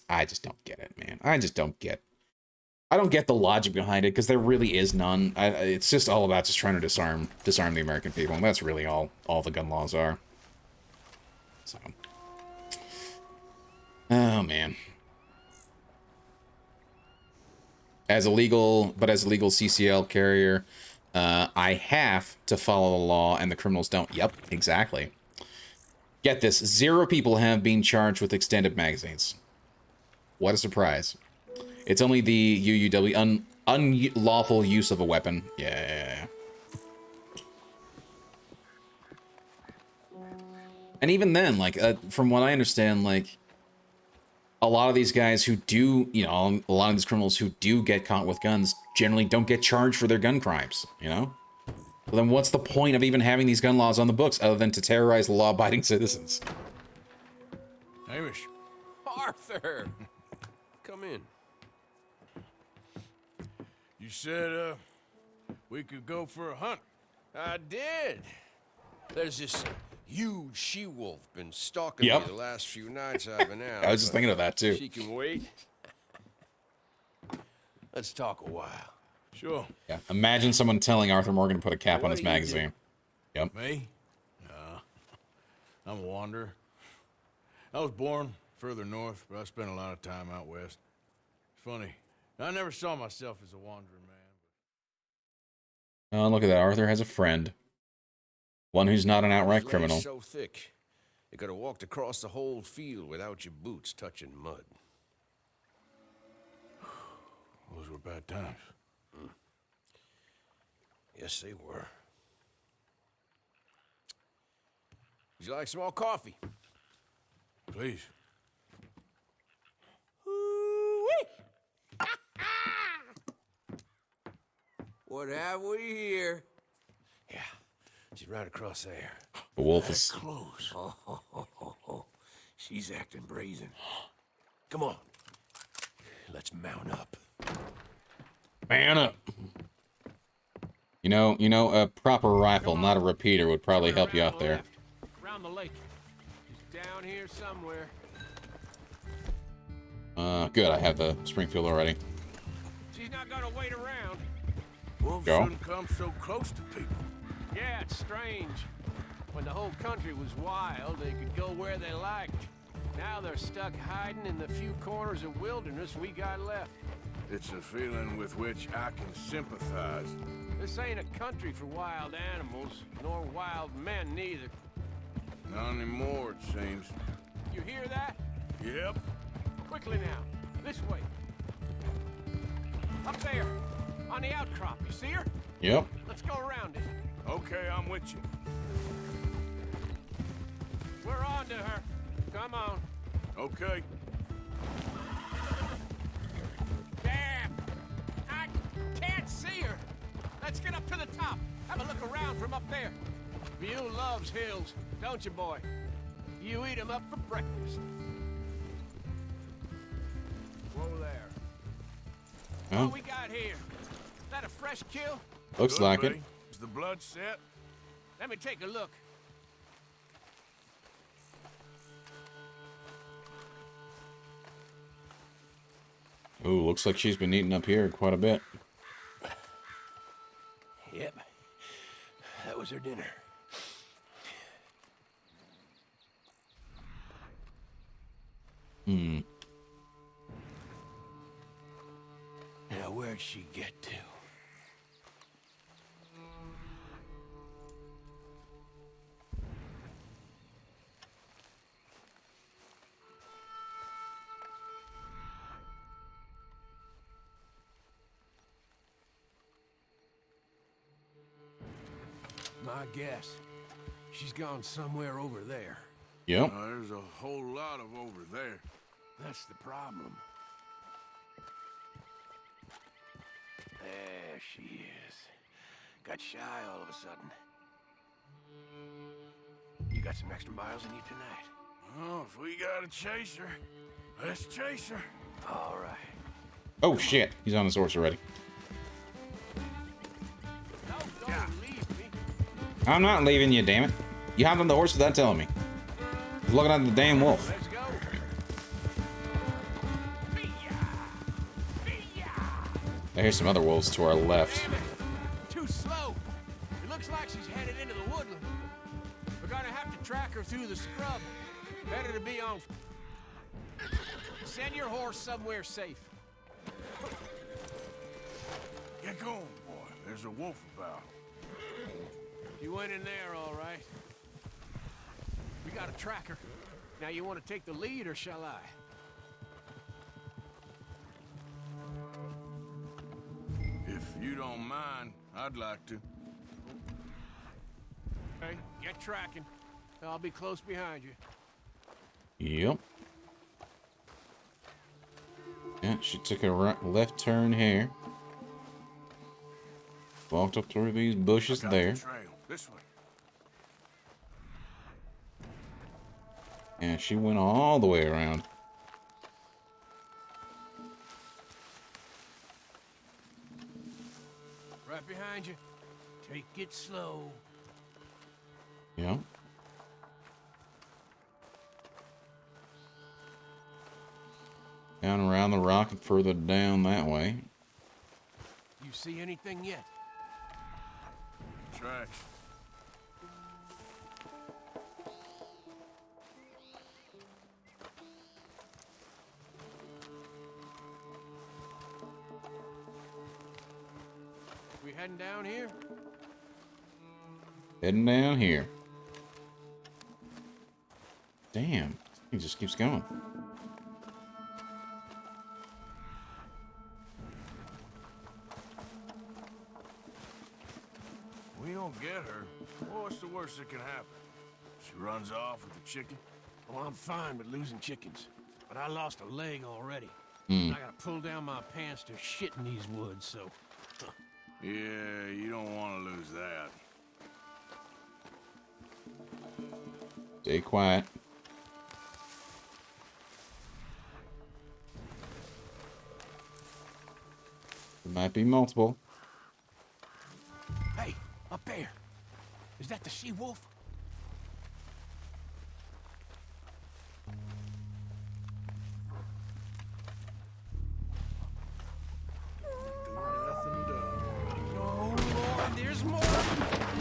I just don't get it, man. I don't get the logic behind it, because there really is none. It's just all about just trying to disarm the American people, and that's really all the gun laws are. So, oh man. As a legal CCL carrier, I have to follow the law, and the criminals don't. Yep, exactly. Get this, 0 people have been charged with extended magazines. What a surprise. It's only the UUW, unlawful use of a weapon. Yeah. And even then, like, from what I understand, like, a lot of these guys who do, a lot of these criminals who do get caught with guns generally don't get charged for their gun crimes, Well, then what's the point of even having these gun laws on the books other than to terrorize the law-abiding citizens? Hamish. Arthur! Come in. You said, we could go for a hunt. I did. There's this huge she-wolf been stalking me the last few nights I've been out. I was just thinking of that, too. She can wait. Let's talk a while. Sure. Yeah. Imagine someone telling Arthur Morgan to put a cap on his magazine. Yep. Me? Nah. I'm a wanderer. I was born further north, but I spent a lot of time out west. It's funny. I never saw myself as a wandering man. Oh, look at that. Arthur has a friend. One who's not an outright His leg's criminal. so thick, you could have walked across the whole field without your boots touching mud. Those were bad times. Yes, they were. Would you like some more coffee? Please. What have we here? Yeah, she's right across there. The wolf is... Close. Oh. She's acting brazen. Come on. Let's mount up. Man up. You know, a proper rifle, not a repeater, would probably help you out there. Around the lake. She's down here somewhere. Good, I have the Springfield already. She's not gonna wait around. Wolves Go. shouldn't come so close to people. Yeah, it's strange. When the whole country was wild, they could go where they liked. Now they're stuck hiding in the few corners of wilderness we got left. It's a feeling with which I can sympathize. This ain't a country for wild animals, nor wild men neither. Not anymore, it seems. You hear that? Yep. Quickly now, this way. Up there, on the outcrop, you see her? Yep. Let's go around it. Okay, I'm with you. We're on to her. Come on. Okay. Damn! I can't see her. Let's get up to the top. Have a look around from up there. You loves hills, don't you, boy? You eat 'em up for breakfast. Whoa there. Oh, What we got here? Is that a fresh kill? looks Good, like buddy. it. Is the blood set? Let me take a look. Ooh, looks like she's been eating up here quite a bit. Yep. That was her dinner. Hmm. Now, where'd she get to? My guess. She's gone somewhere over there. Yep. There's a whole lot of over there. That's the problem. There she is. Got shy all of a sudden. You got some extra miles in you tonight? Oh, if we gotta chase her, let's chase her. All right. Oh, shit. He's on his horse already. No, don't leave me. I'm not leaving you, damn it. You hopped on the horse without telling me. I was looking at the damn wolf. Let's go. I hear some other wolves to our left. Damn it. Too slow. It looks like she's headed into the woodland. We're gonna have to track her through the scrub. Better to be on. Send your horse somewhere safe. Get going, boy. There's a wolf about. You went in there, all right. We got a tracker. Now you want to take the lead, or shall I? If you don't mind, I'd like to. Okay, get tracking. I'll be close behind you. Yep. Yeah, she took a left turn here. Walked up through these bushes Got there. the trail. This way. And she went all the way around. Right behind you. Take it slow. Yep. Down around the rock and further down that way. You see anything yet? Tracks. We heading down here? Heading down here. Damn. He just keeps going. We don't get her. Well, what's the worst that can happen? She runs off with the chicken? Well, I'm fine with losing chickens, but I lost a leg already. Hmm. I gotta pull down my pants to shit in these woods, so... Yeah, you don't want to lose that. Stay quiet. There might be multiple. Hey, up there. Is that the she-wolf? Oh, Lord, there's more.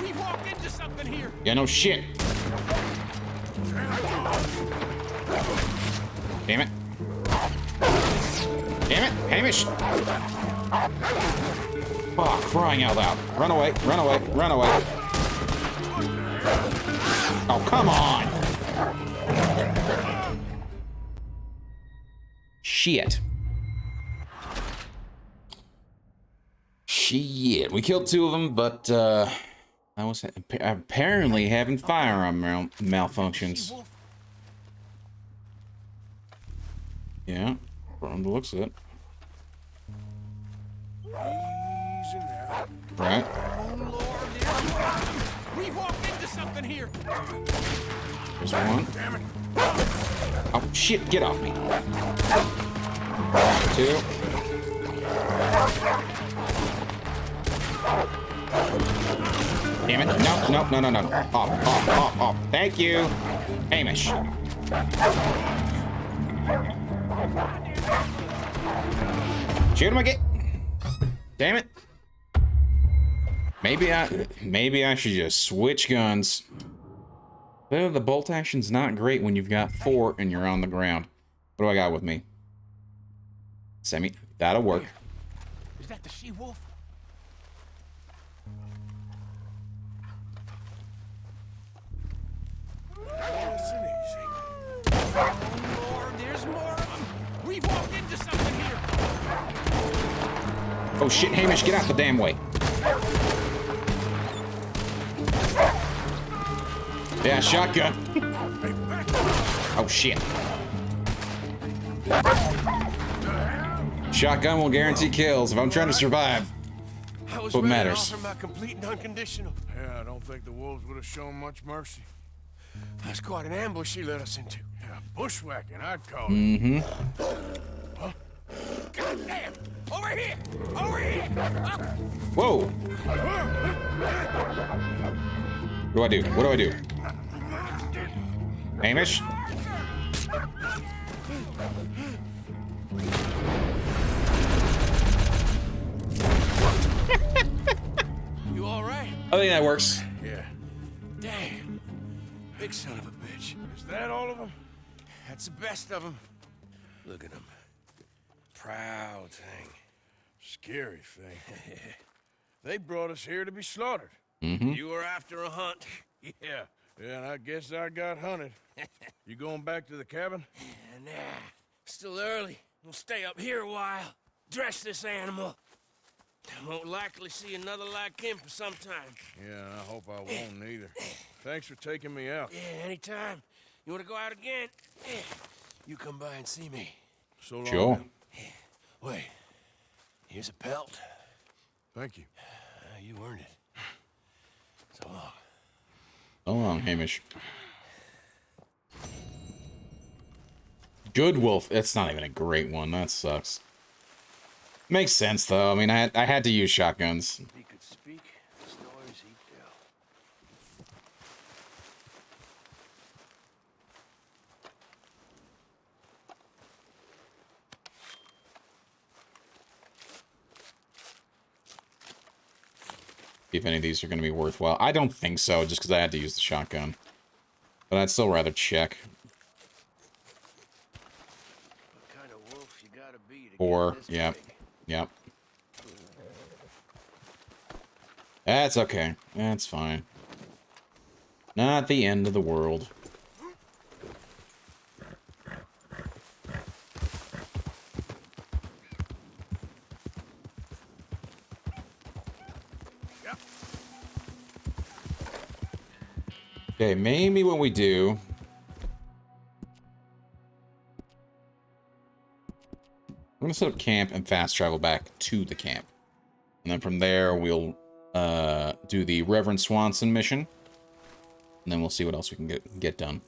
We walked into something here. Yeah, no shit. Damn it. Damn it, Hamish. Oh, crying out loud. Run away, run away, run away. Oh, come on. Shit. Shit. We killed 2 of them, but, I was apparently having firearm malfunctions. Yeah, from the looks of it. Easy now. Right. Oh, Lord, we walked into something here. There's one. Damn it. Oh, shit, get off me. 2. Damn it. No. Off. Thank you. Hamish. Shoot him again. Damn it. Maybe I should just switch guns. But the bolt action's not great when you've got 4 and you're on the ground. What do I got with me? Semi. That'll work. Is that the she-wolf? Nice and easy. Oh, Lord, there's more of them. We walked into something here. Oh shit, Hamish, get out the damn way. Yeah, shotgun. Oh shit. Shotgun will guarantee kills if I'm trying to survive. I was What ready matters? to offer my complete and unconditional. Yeah, I don't think the wolves would have shown much mercy. That's quite an ambush she led us into. Yeah, bushwhacking, I'd call it. Mm-hmm. Goddamn! Over here! Over here! Whoa! What do I do? What do I do? Hamish? You all right? I think that works. Yeah. Damn. Big son of a bitch. Is that all of them? That's the best of them. Look at them. Proud thing. Scary thing. They brought us here to be slaughtered. Mm-hmm. You were after a hunt. Yeah, and I guess I got hunted. You going back to the cabin? Nah, still early. We'll stay up here a while. Dress this animal. Won't likely see another like him for some time. Yeah, I hope I won't neither. Thanks for taking me out. Yeah, anytime. You want to go out again? You come by and see me. So long. Sure. then. Wait. Here's a pelt. Thank you. You earned it. So long. So long, Hamish. Good wolf. That's not even a great one. That sucks. Makes sense, though. I mean, I had to use shotguns. He could speak the stories he'd tell. If any of these are going to be worthwhile. I don't think so, just because I had to use the shotgun. But I'd still rather check. What kind of wolf you gotta be to Or, get this yep. big? Yep. That's okay. That's fine. Not the end of the world. Okay, maybe what we do... I'm going to set up camp and fast travel back to the camp. And then from there, we'll do the Reverend Swanson mission. And then we'll see what else we can get done.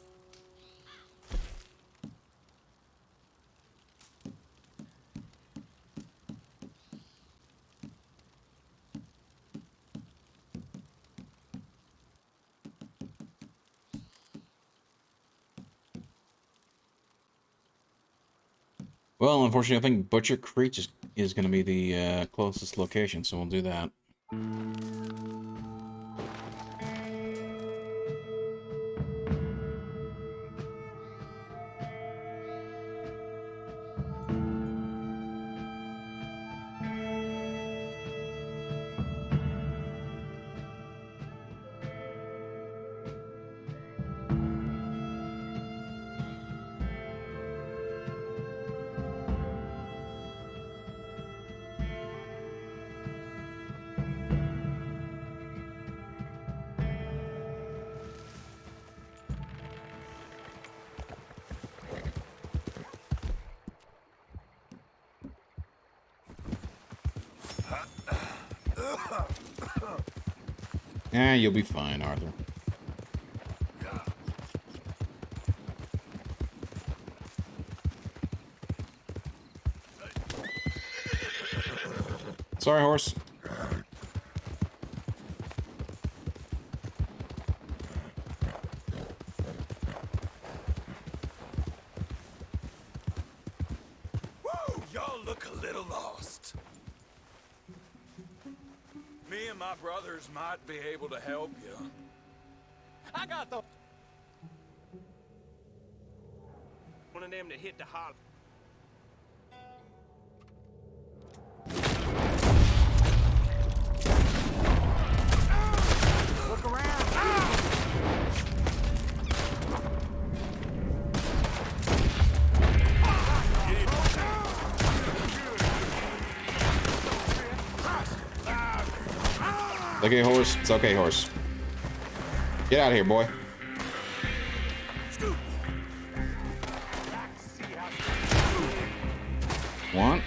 Well, unfortunately, I think Butcher Creek is going to be the closest location, so we'll do that. Yeah, you'll be fine, Arthur. Sorry, horse. Whoa, y'all look a little lost. Me and my brothers might be able to help you. I got the one of them that hit the holler. Look around. It's okay, horse. It's okay, horse. Get out of here, boy. One.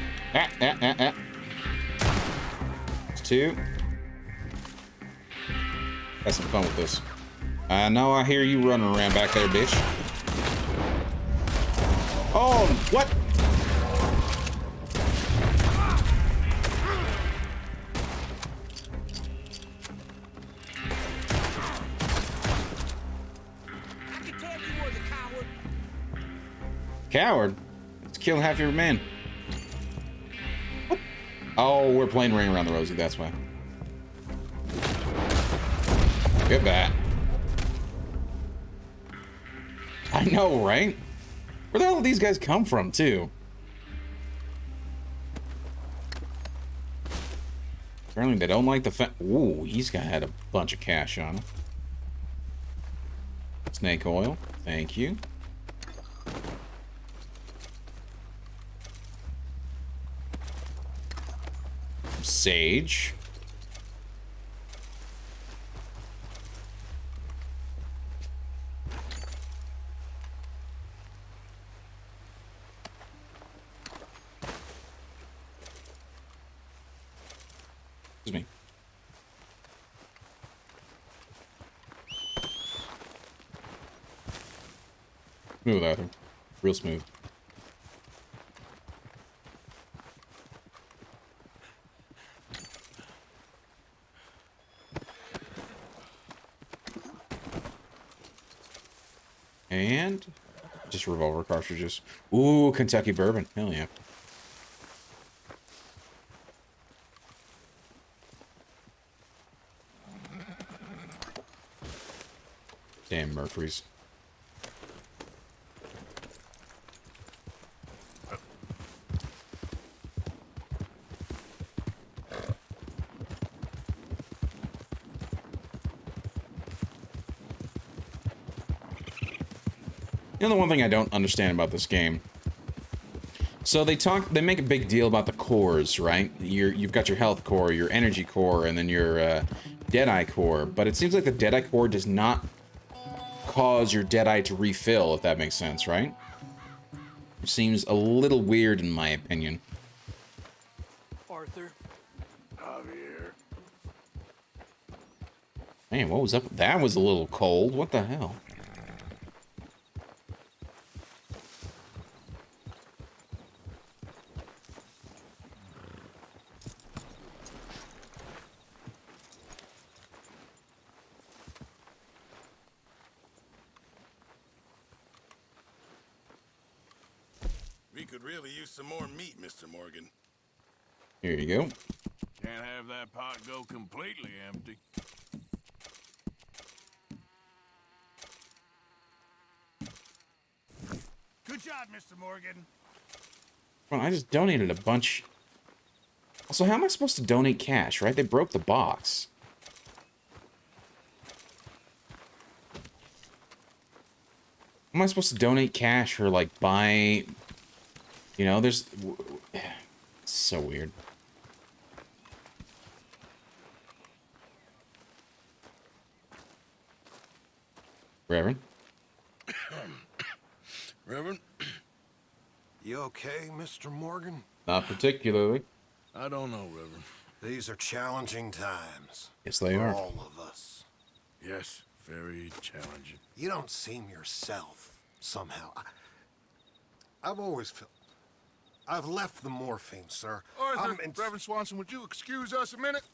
It's two. Have some fun with this. I know I hear you running around back there, bitch. Oh, what? Coward? Let's kill half your men. What? Oh, we're playing Ring Around the Rosie, that's why. Get back. I know, right? Where the hell did these guys come from, too? Apparently they don't like the Ooh, he's had a bunch of cash on him. Snake oil, thank you. Sage. Excuse me. Smooth, Arthur. Real smooth. And just revolver cartridges. Ooh, Kentucky bourbon. Hell yeah. Damn Murphy's. You know, the one thing I don't understand about this game. So they make a big deal about the cores, right? You've got your health core, your energy core, and then your Deadeye core. But it seems like the Deadeye core does not cause your Deadeye to refill, if that makes sense, right? It seems a little weird in my opinion. Arthur. Javier. Man, what was up? That was a little cold. What the hell? We could really use some more meat, Mr. Morgan. Here you go. Can't have that pot go completely empty. Good job, Mr. Morgan. Well, I just donated a bunch. Also, how am I supposed to donate cash, right? They broke the box. Am I supposed to donate cash or, like, buy... You know, there's... It's so weird. Reverend? Reverend? You okay, Mr. Morgan? Not particularly. I don't know, Reverend. These are challenging times. Yes, they for are. all of us. Yes, very challenging. You don't seem yourself, somehow. I've always felt... I've left the morphine, sir. Arthur, Reverend Swanson, would you excuse us a minute?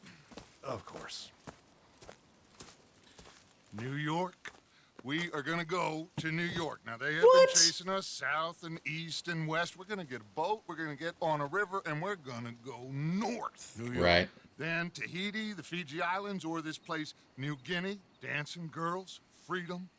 Of course. New York. We are gonna go to New York. Now, they have What? been chasing us south and east and west. We're gonna get a boat, we're gonna get on a river, and we're gonna go north. New York. Right. Then Tahiti, the Fiji Islands, or this place, New Guinea, dancing girls, freedom.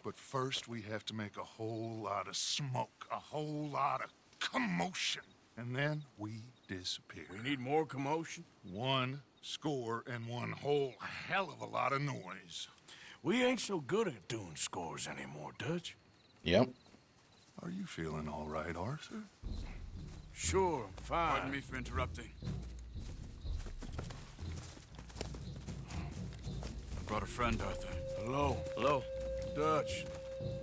But first, we have to make a whole lot of smoke, a whole lot of commotion. And then we disappear. We need more commotion? 1 score and 1 whole hell of a lot of noise. We ain't so good at doing scores anymore, Dutch. Yep. Are you feeling all right, Arthur? Sure, I'm fine. Pardon me for interrupting. I brought a friend, Arthur. Hello. Hello. Dutch.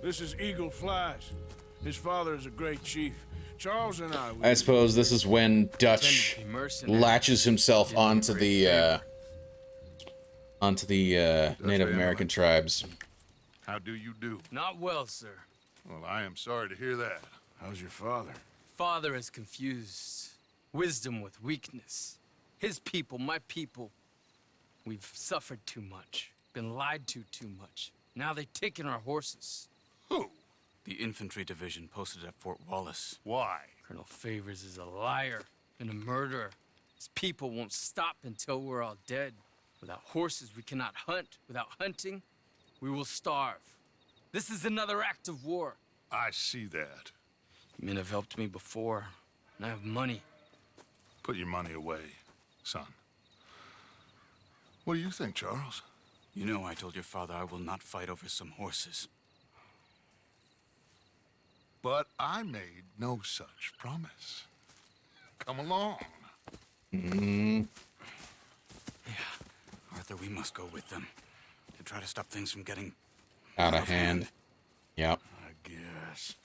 This is Eagle Flies. His father is a great chief. Charles and I suppose this is when Dutch latches himself onto the Native American tribes. How do you do? Not well, sir. Well, I am sorry to hear that. How's your father? Father has confused wisdom with weakness. His people, my people. We've suffered too much, been lied to too much. Now they've taken our horses. Who? The infantry division posted at Fort Wallace. Why? Colonel Favors is a liar and a murderer. His people won't stop until we're all dead. Without horses, we cannot hunt. Without hunting, we will starve. This is another act of war. I see that. Men have helped me before, and I have money. Put your money away, son. What do you think, Charles? You know I told your father I will not fight over some horses. But I made no such promise. Come along. Yeah. Arthur, we must go with them to try to stop things from getting Out of hand. Yep. I guess.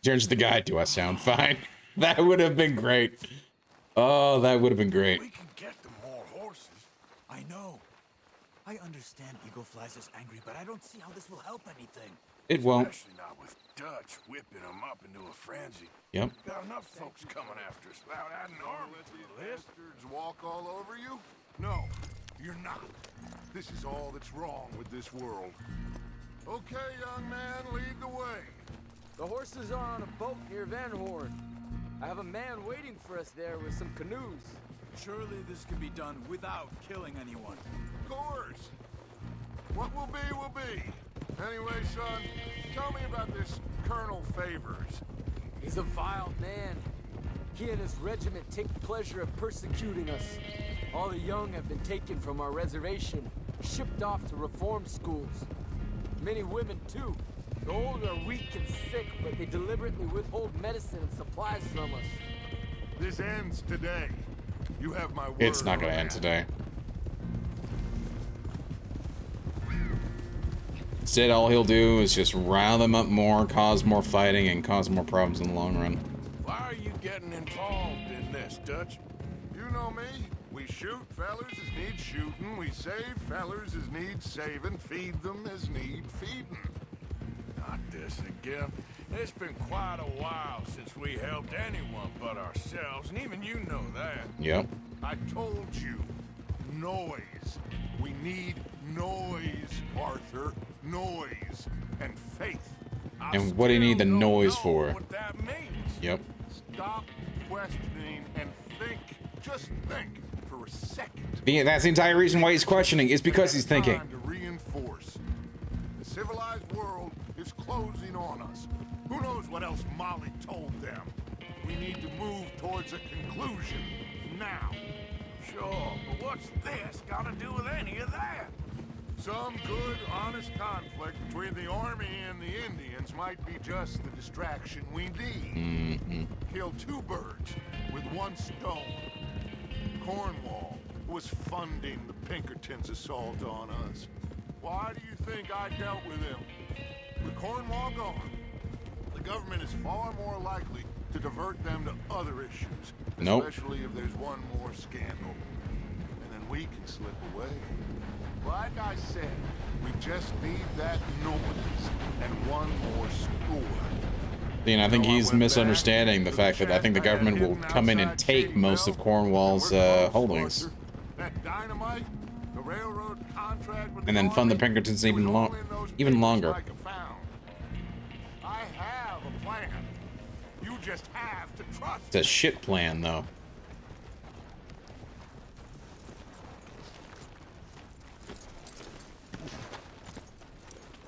Turns to the guy. Do I sound fine? That would have been great. Oh, that would have been great. We can get them more horses. I know. I understand Eagle Flies is angry, but I don't see how this will help anything. It won't. Especially not with Dutch whipping them up into a frenzy. Yep. Got enough folks coming after us without adding arms to the list. Bastards walk all over you? No, you're not. This is all that's wrong with this world. Okay, young man, lead the way. The horses are on a boat near Van Horn. I have a man waiting for us there with some canoes. Surely this can be done without killing anyone. Of course. What will be. Anyway, son, tell me about this Colonel Favors. He's a vile man. He and his regiment take pleasure in persecuting us. All the young have been taken from our reservation, shipped off to reform schools. Many women, too. The old are weak and sick, but they deliberately withhold medicine and supplies from us. This ends today. You have my word. It's not gonna on end that. today. Instead, all he'll do is just rile them up more, cause more fighting, and cause more problems in the long run. Why are you getting involved in this, Dutch? You know me. We shoot fellers as need shooting. We save fellers as need saving. Feed them as need feeding. Not this again. It's been quite a while since we helped anyone but ourselves, and even you know that. Yep. I told you. Noise. We need noise, Arthur. Noise and faith. And what do you need the noise for? What that means. Yep. Stop questioning and think. Just think for a second. That's the entire reason why he's questioning, is because he's thinking. Time to reinforce. The civilized world is closing on us. Who knows what else Molly told them? We need to move towards a conclusion now. Sure, but what's this got to do with any of that? Some good, honest conflict between the army and the Indians might be just the distraction we need. Kill two birds with one stone. Cornwall was funding the Pinkertons' assault on us. Why do you think I dealt with him? With Cornwall gone, the government is far more likely to divert them to other issues. Nope. Especially if there's one more scandal. And then we can slip away. Like I said, we just need that noise and one more score. Dean, I think he's misunderstanding the fact that I think the government will come in and take most of Cornwall's holdings. That dynamite, the railroad contract with And then fund the Pinkertons even longer. I have a plan. You just have to trust. It's a shit plan, though.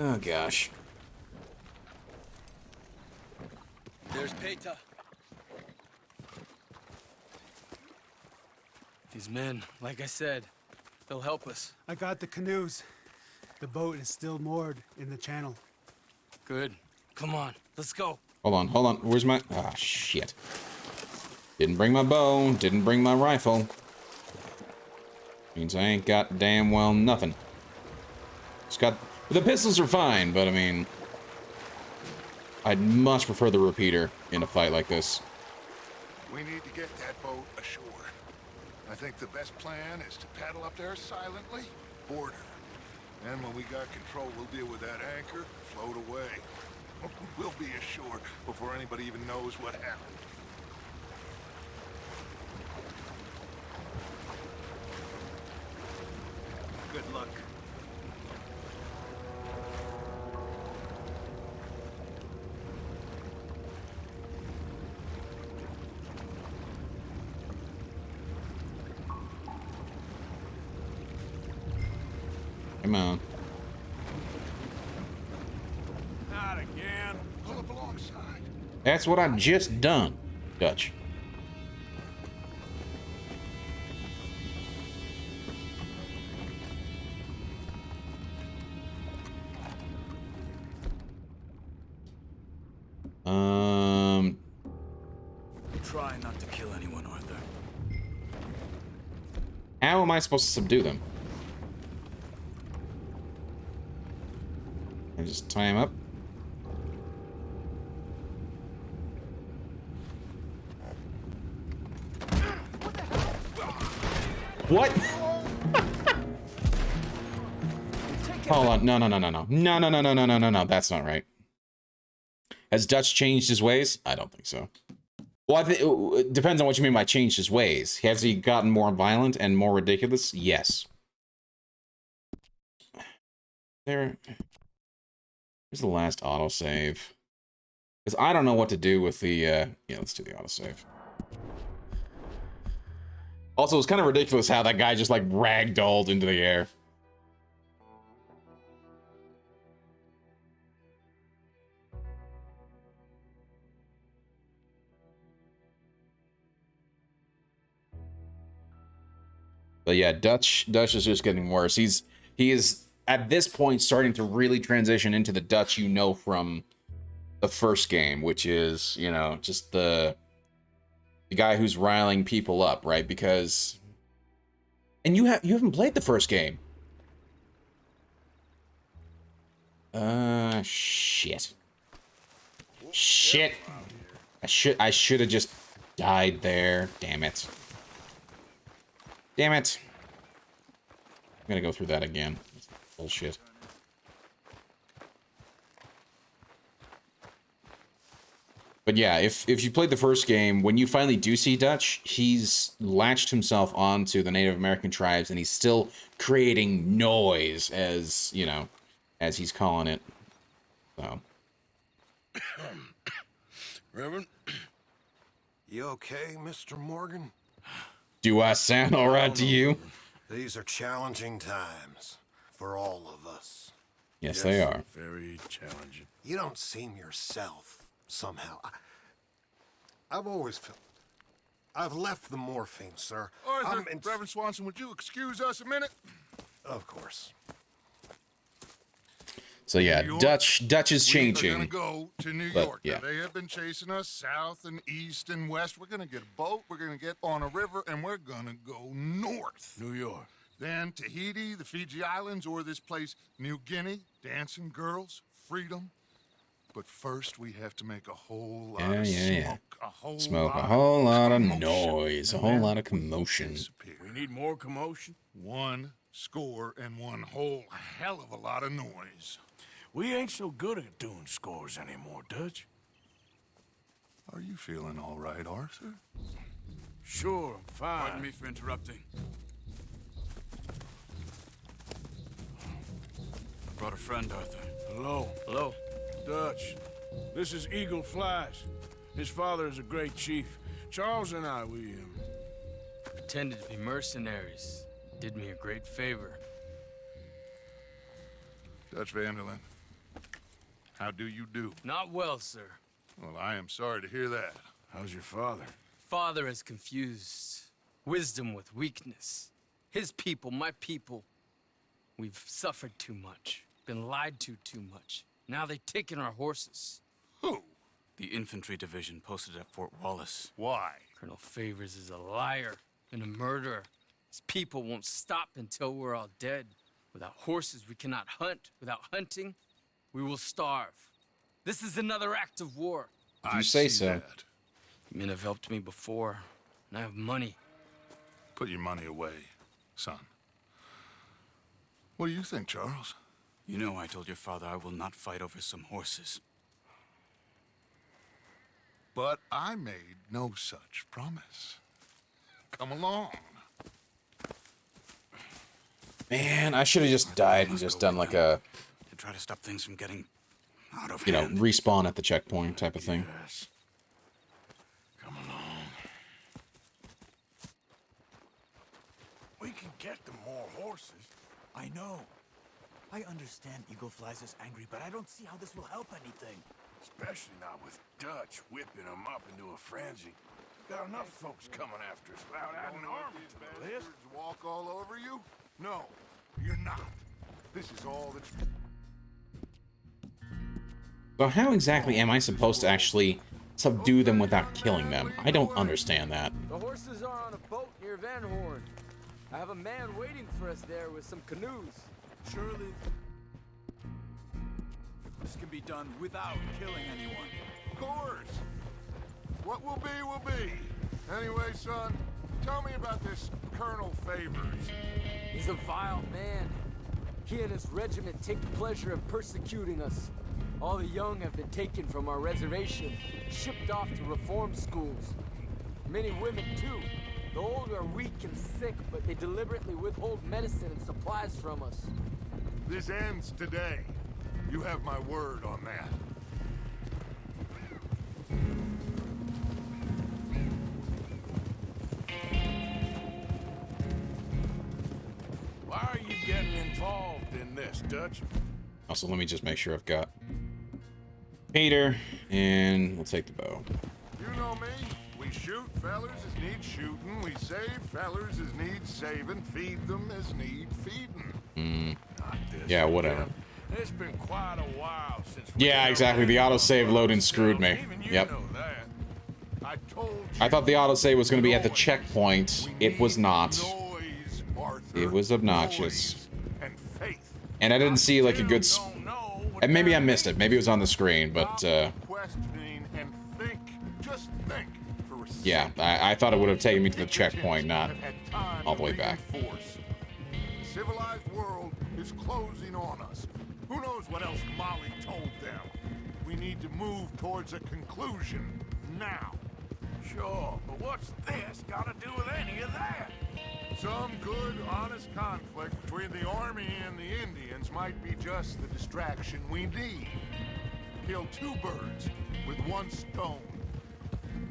Oh, gosh. There's Peta. These men, like I said, they'll help us. I got the canoes. The boat is still moored in the channel. Good. Come on, let's go. Hold on. Where's my... Ah, shit. Didn't bring my bow. Didn't bring my rifle. Means I ain't got damn well nothing. Just got... The pistols are fine, but I mean... I'd much prefer the repeater in a fight like this. We need to get that boat ashore. I think the best plan is to paddle up there silently, board her. And when we got control, we'll deal with that anchor, float away. We'll be ashore before anybody even knows what happened. Good luck. Come on. Not again. Pull up alongside. That's what I just done, Dutch. Try not to kill anyone, Arthur. How am I supposed to subdue them? I just tie him up. What? Hold on. No. That's not right. Has Dutch changed his ways? I don't think so. Well, I think it depends on what you mean by changed his ways. Has he gotten more violent and more ridiculous? Yes. There's the last autosave. Because I don't know what to do with the, yeah, let's do the autosave. Also, it's kind of ridiculous how that guy just, like, ragdolled into the air. But yeah, Dutch is just getting worse. He is at this point starting to really transition into the Dutch you know from the first game, which is, you know, just the guy who's riling people up, right? Because, and you haven't played the first game. Shit. Shit. I should have just died there. Damn it. Damn it. I'm gonna go through that again. That's bullshit. But yeah, if you played the first game, when you finally do see Dutch, he's latched himself onto the Native American tribes, and he's still creating noise, as, you know, as he's calling it. So. Reverend? You okay, Mr. Morgan? Do I sound alright to you? These are challenging times for all of us. Yes, they are. Very challenging. You don't seem yourself, somehow. I've always felt... I've left the morphine, sir. Arthur, Reverend Swanson, would you excuse us a minute? Of course. So yeah, Dutch is changing. We're gonna go to New York. Yeah. They have been chasing us south and east and west. We're gonna get a boat, we're gonna get on a river, and we're gonna go north. New York. Then Tahiti, the Fiji Islands, or this place, New Guinea, dancing girls, freedom. But first, we have to make a whole lot of smoke. A whole lot of noise. A whole lot of commotion. We need more commotion. 1 score and 1 whole hell of a lot of noise. We ain't so good at doing scores anymore, Dutch. Are you feeling all right, Arthur? Sure, I'm fine. Pardon me for interrupting. I brought a friend, Arthur. Hello. Hello. Dutch, this is Eagle Flies. His father is a great chief. Charles and I, we pretended to be mercenaries. Did me a great favor. Dutch Vanderlyn, how do you do? Not well, sir. Well, I am sorry to hear that. How's your father? Father has confused wisdom with weakness. His people, my people, we've suffered too much, been lied to too much. Now they've taken our horses. Who? The infantry division posted at Fort Wallace. Why? Colonel Favors is a liar and a murderer. His people won't stop until we're all dead. Without horses, we cannot hunt. Without hunting, we will starve. This is another act of war. You say so. That. Men have helped me before, and I have money. Put your money away, son. What do you think, Charles? You know I told your father I will not fight over some horses. But I made no such promise. Come along. Man, I should have just died and just done like a... To try to stop things from getting out of you know, hand. respawn at the checkpoint type of thing. Yes. Come along. We can get them more horses. I know. I understand Eagle Flies is angry, but I don't see how this will help anything. Especially not with Dutch whipping them up into a frenzy. Got enough folks coming after us without adding an army to the list. Walk all over you? No, you're not. This is all that's... So how exactly am I supposed to actually subdue them without killing them? I don't understand that. The horses are on a boat near Van Horn. I have a man waiting for us there with some canoes. Surely this can be done without killing anyone. Of course. What will be. Anyway, son, tell me about this Colonel Favors. He's a vile man. He and his regiment take pleasure in persecuting us. All the young have been taken from our reservation, shipped off to reform schools. Many women, too. The old are weak and sick, but they deliberately withhold medicine and supplies from us. This ends today. You have my word on that. Why are you getting involved in this, Dutch? Also, let me just make sure I've got Peter, and we'll take the bow. You know me. We shoot fellers as need shooting. We save fellers as need saving. Feed them as need feeding. Not this Yeah, whatever. It's been quite a while since. Yeah, exactly. The autosave loading screwed me. Yep. I thought the autosave was going to be at the checkpoint. It was not. It was obnoxious. And I didn't see like a good. And maybe I missed it. Maybe it was on the screen, but. Yeah, I thought it would have taken me to the checkpoint, not all the way back. The civilized world is closing on us. Who knows what else Molly told them? We need to move towards a conclusion now. Sure, but what's this got to do with any of that? Some good, honest conflict between the army and the Indians might be just the distraction we need. Kill two birds with one stone.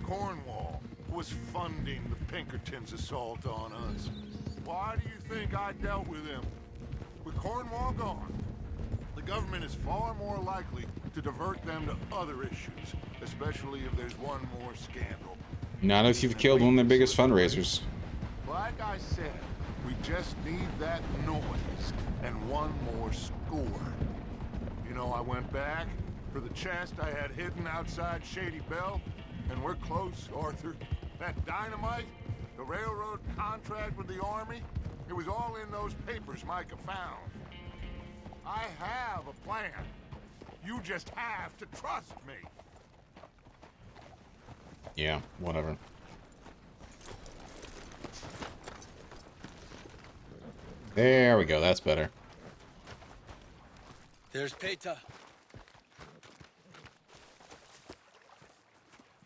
Cornwall was funding the Pinkertons' assault on us. Why do you think I dealt with him? With Cornwall gone, the government is far more likely to divert them to other issues, especially if there's one more scandal. Not if you've killed one of the biggest fundraisers. Like I said, we just need that noise and one more score. You know, I went back for the chest I had hidden outside Shady Belle, and we're close, Arthur. That dynamite, the railroad contract with the army, it was all in those papers Micah found. I have a plan. You just have to trust me. Yeah, whatever. There we go, that's better. There's Peta.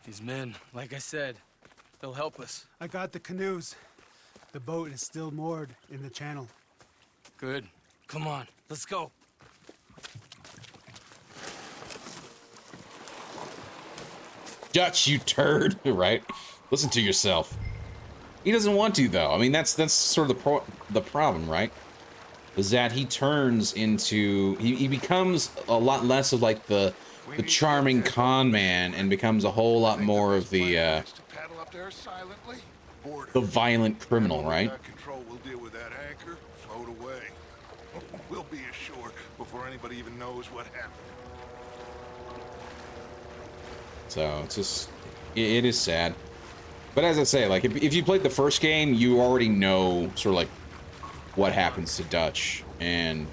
These men, like I said, they'll help us. I got the canoes. The boat is still moored in the channel. Good. Come on, let's go. Dutch, you turd, right? Listen to yourself. He doesn't want to, though. I mean, that's sort of the problem, right? Is that he turns into... He becomes a lot less of, like, the charming con man and becomes a whole lot more of the violent criminal, right? Control will deal with that anchor, float away. We'll be ashore before anybody even knows what happened. So, it's just... It is sad. But as I say, like, if you played the first game, you already know, sort of, like, what happens to Dutch. And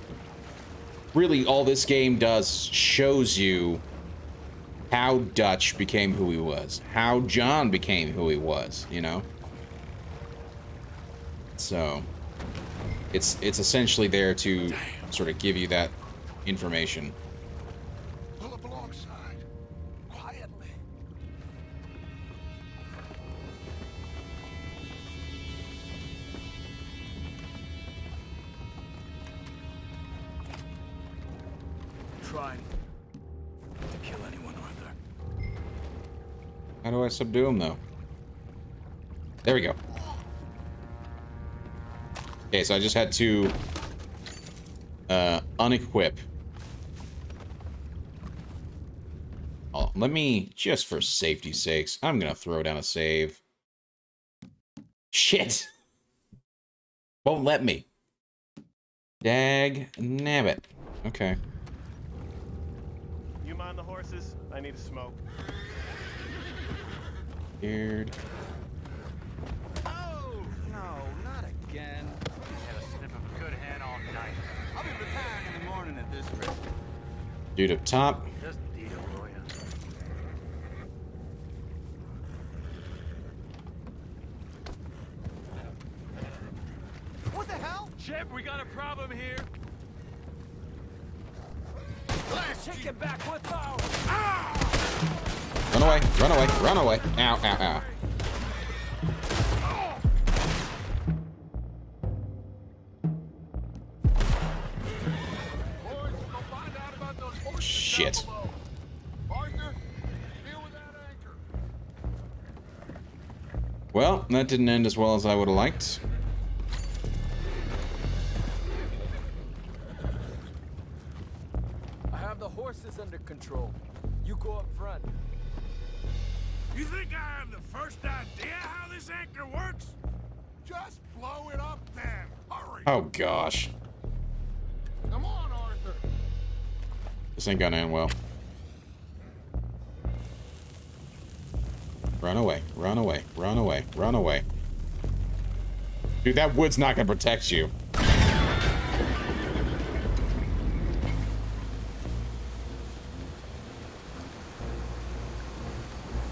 really, all this game does shows you how Dutch became who he was. How John became who he was, you know? So, it's essentially there to sort of give you that information. Pull up alongside. Quietly. Trying to kill anyone, Arthur. How do I subdue him, though? There we go. Okay, so I just had to unequip. Oh, let me, just for safety's sakes, I'm gonna throw down a save. Shit! Won't let me. Dag nabbit. Okay. You mind the horses? I need to smoke. Weird. Oh, no, not again. Had a sniff of a good hand all night. I'll be retiring in the morning at this rate. Dude up top. Just deal, will ya? What the hell? Chip, we got a problem here. Take it back with power. Run away, run away, run away. Ow, ow, ow. Shit. Well, that didn't end as well as I would have liked. I have the horses under control. You go up front. You think I have the first idea how this anchor works? Just blow it up then. Hurry. Oh gosh. Come on, This ain't gonna end well. Run away, run away, run away, run away. Dude, that wood's not gonna protect you.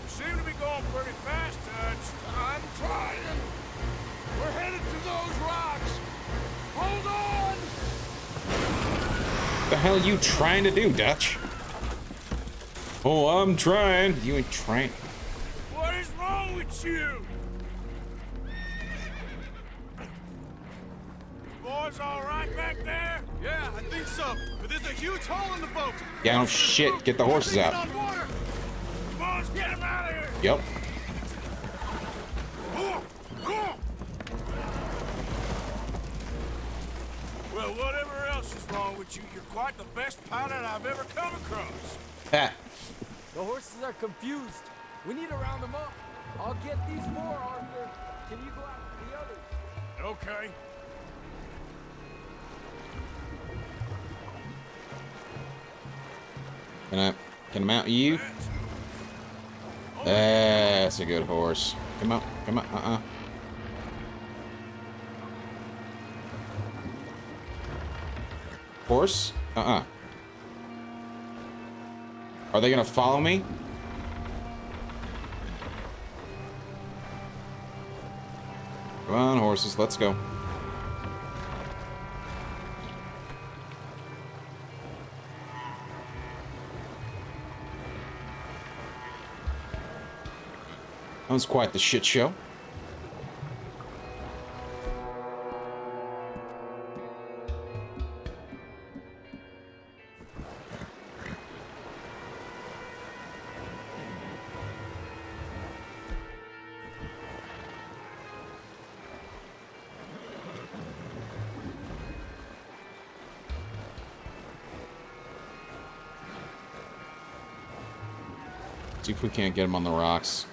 Seem to be going pretty fast, Dutch. I'm trying. We're headed to those rocks. Hold on! What the hell are you trying to do, Dutch? Oh, I'm trying. You ain't trying. What is wrong with you? Boys all right back there? Yeah, I think so. But there's a huge hole in the boat. Yeah, no shit. Get the horses out. On water. Boys, get him out of here. Yep. Well, whatever else is wrong with you, you're quite the best pilot I've ever come across. Pat. The horses are confused. We need to round them up. I'll get these 4, Arthur. Can you go after the others? Okay. Can I mount you? That's a good horse. Come on, come on, Horse? Are they gonna follow me? Come on, horses, let's go. That was quite the shit show. See if we can't get him on the rocks.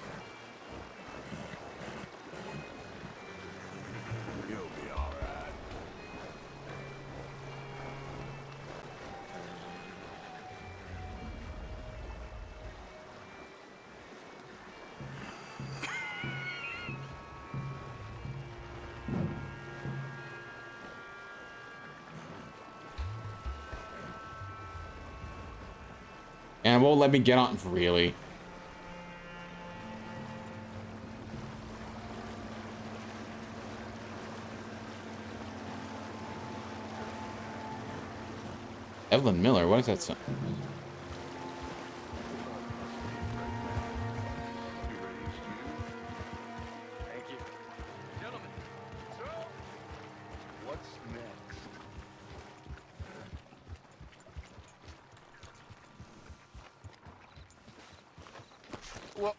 You'll be all right. And won't let me get on, really. Evelyn Miller, what is that song? Thank you. Gentlemen, so, what's next? Well,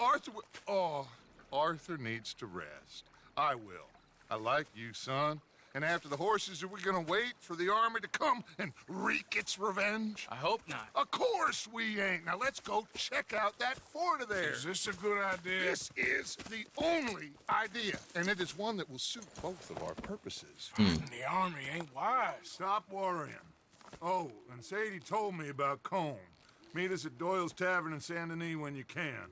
Arthur needs to rest. I will. I like you, son. And after the horses, are we gonna wait for the army to come and wreak its revenge? I hope not. Of course we ain't. Now let's go check out that fort of theirs. Is this a good idea? This is the only idea, and it is one that will suit both of our purposes. The army ain't wise. Stop worrying. Oh, and Sadie told me about Combe. Meet us at Doyle's Tavern in Saint Denis when you can.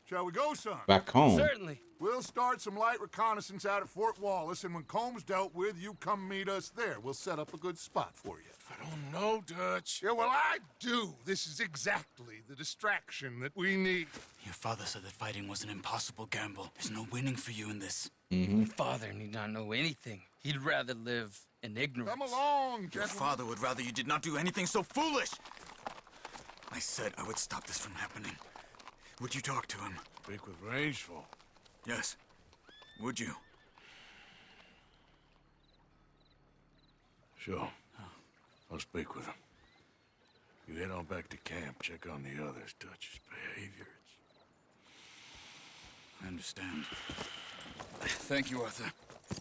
Shall we go, son? Back home. Certainly. We'll start some light reconnaissance out at Fort Wallace, and when Combs dealt with, you come meet us there. We'll set up a good spot for you. I don't know, Dutch. Yeah, well, I do. This is exactly the distraction that we need. Your father said that fighting was an impossible gamble. There's no winning for you in this. My father need not know anything. He'd rather live in ignorance. Come along, Your gentlemen. father would rather you did not do anything so foolish. I said I would stop this from happening. Would you talk to him? Speak with Rangeful. Yes. Would you? Sure. I'll speak with him. You head on back to camp, check on the others, Dutch's behavior. I understand. Thank you, Arthur.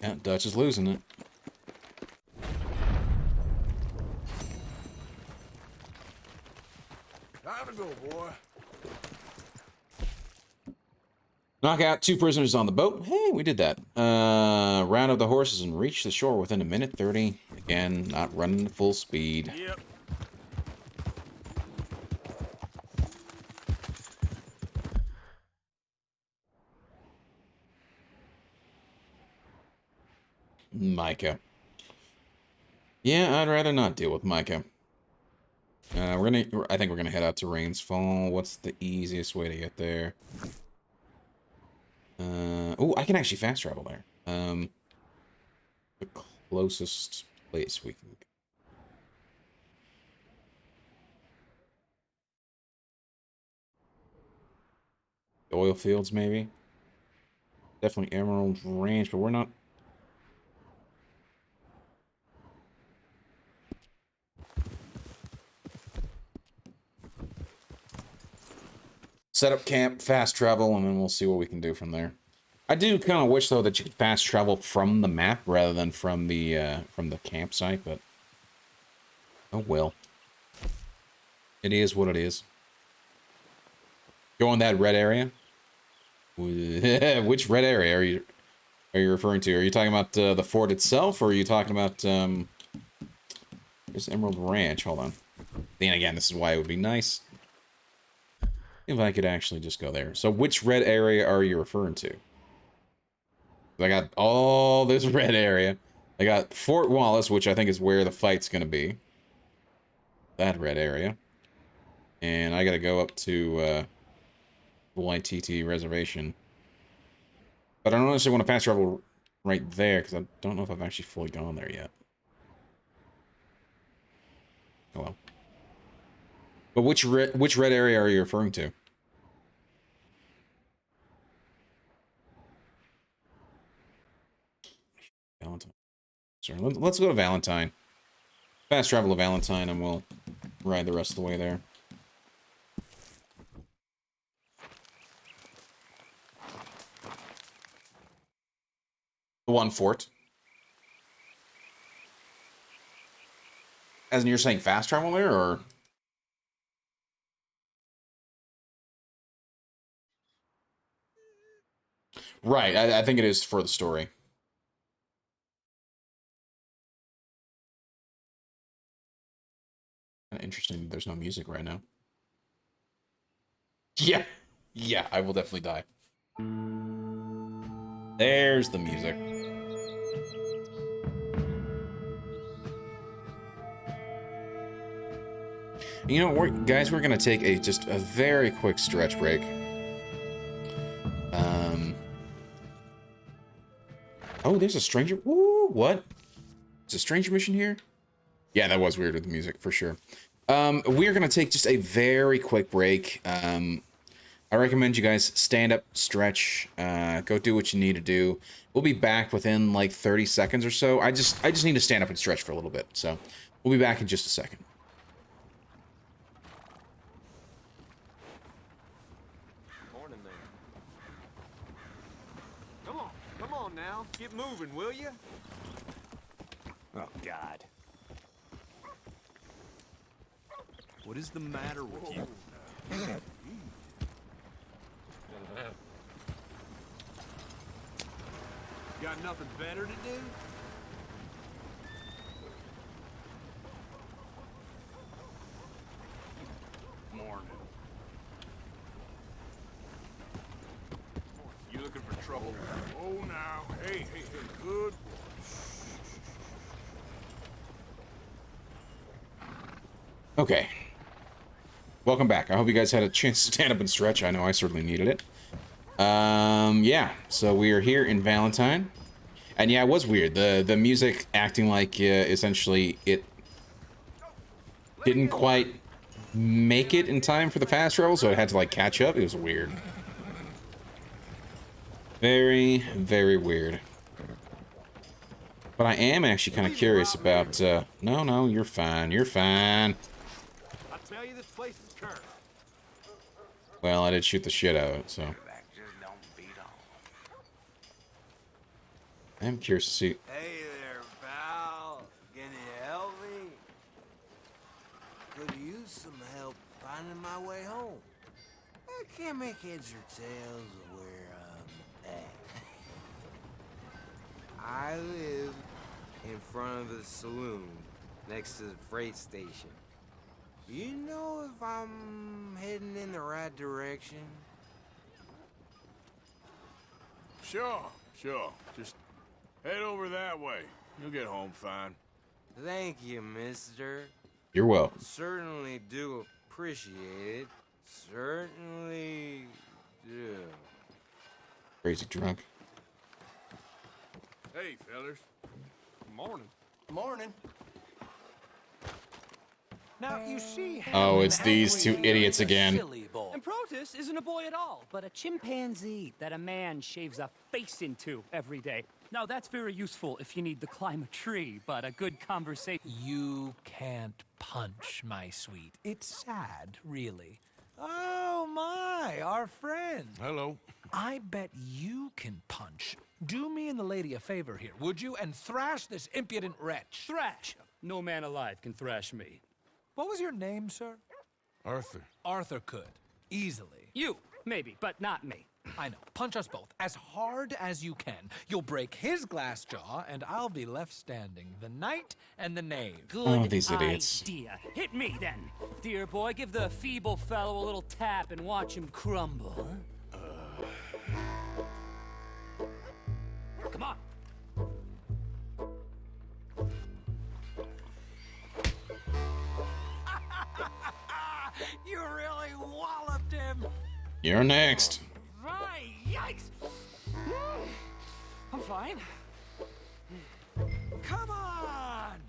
Yeah, Dutch is losing it. Time to go, boy. Knock out 2 prisoners on the boat. Hey, we did that. Round up the horses and reach the shore within a minute 30. Again, not running at full speed. Yep. Micah. Yeah, I'd rather not deal with Micah. I think we're gonna head out to Rainsfall. What's the easiest way to get there? Oh, I can actually fast travel there. The closest place we can go. Oil fields, maybe. Definitely Emerald Ranch, but we're not. Set up camp, fast travel, and then we'll see what we can do from there. I do kind of wish though that you could fast travel from the map rather than from the campsite, but oh well. It is what it is. Go in that red area. Which red area are you referring to? Are you talking about the fort itself, or are you talking about this Emerald Ranch? Hold on. Then again, this is why it would be nice if I could actually just go there. So which red area are you referring to? I got all this red area. I got Fort Wallace, which I think is where the fight's going to be. That red area. And I got to go up to YTT Reservation. But I don't necessarily want to fast travel right there, because I don't know if I've actually fully gone there yet. Oh well. But which red area are you referring to? Valentine. Sorry, let's go to Valentine. Fast travel to Valentine, and we'll ride the rest of the way there. The one fort. As in, you're saying fast travel there, or? Right, I think it is for the story. Interesting, there's no music right now. Yeah, yeah, I will definitely die. There's the music. You know, guys, we're gonna take just a very quick stretch break. Oh, there's a stranger. Woo, what? Is a stranger mission here? Yeah, that was weird with the music, for sure. We're gonna take just a very quick break. I recommend you guys stand up, stretch, go do what you need to do. We'll be back within like 30 seconds or so. I just need to stand up and stretch for a little bit. So we'll be back in just a second. Morning there. Come on now. Get moving, will you? Oh, God. What is the matter with you? Got nothing better to do? Morning. You looking for trouble? Oh, now. Hey, good. Okay. Welcome back. I hope you guys had a chance to stand up and stretch. I know I certainly needed it. Yeah. So we are here in Valentine. And yeah, it was weird. The music acting like essentially it didn't quite make it in time for the fast travel, so it had to like catch up. It was weird. Very, very weird. But I am actually kind of curious about, no, you're fine. You're fine. I tell you, this place is cursed. Well, I did shoot the shit out of it, so. I'm curious to see. Hey there, pal. Can you help me? Could use some help finding my way home. I can't make heads or tails of where I'm at. I live in front of the saloon next to the freight station. You know if I'm heading in the right direction? Sure. Just head over that way. You'll get home fine. Thank you, mister. You're welcome. Certainly do appreciate it. Certainly do. Crazy drunk. Hey, fellas. Morning. Morning. Now, you see... Oh, it's these two idiots again. And Protus isn't a boy at all, but a chimpanzee that a man shaves a face into every day. Now, that's very useful if you need to climb a tree, but a good conversation... You can't punch, my sweet. It's sad, really. Oh, my, our friend. Hello. I bet you can punch. Do me and the lady a favor here, would you? And thrash this impudent wretch. Thrash! No man alive can thrash me. What was your name, sir? Arthur. Arthur could. Easily. You, maybe, but not me. I know. Punch us both. As hard as you can. You'll break his glass jaw, and I'll be left standing. The knight and the knave. Good these idiots. idea. Hit me, then. Dear boy, give the feeble fellow a little tap and watch him crumble. Come on. You really walloped him. You're next. Right, yikes. I'm fine. Come on.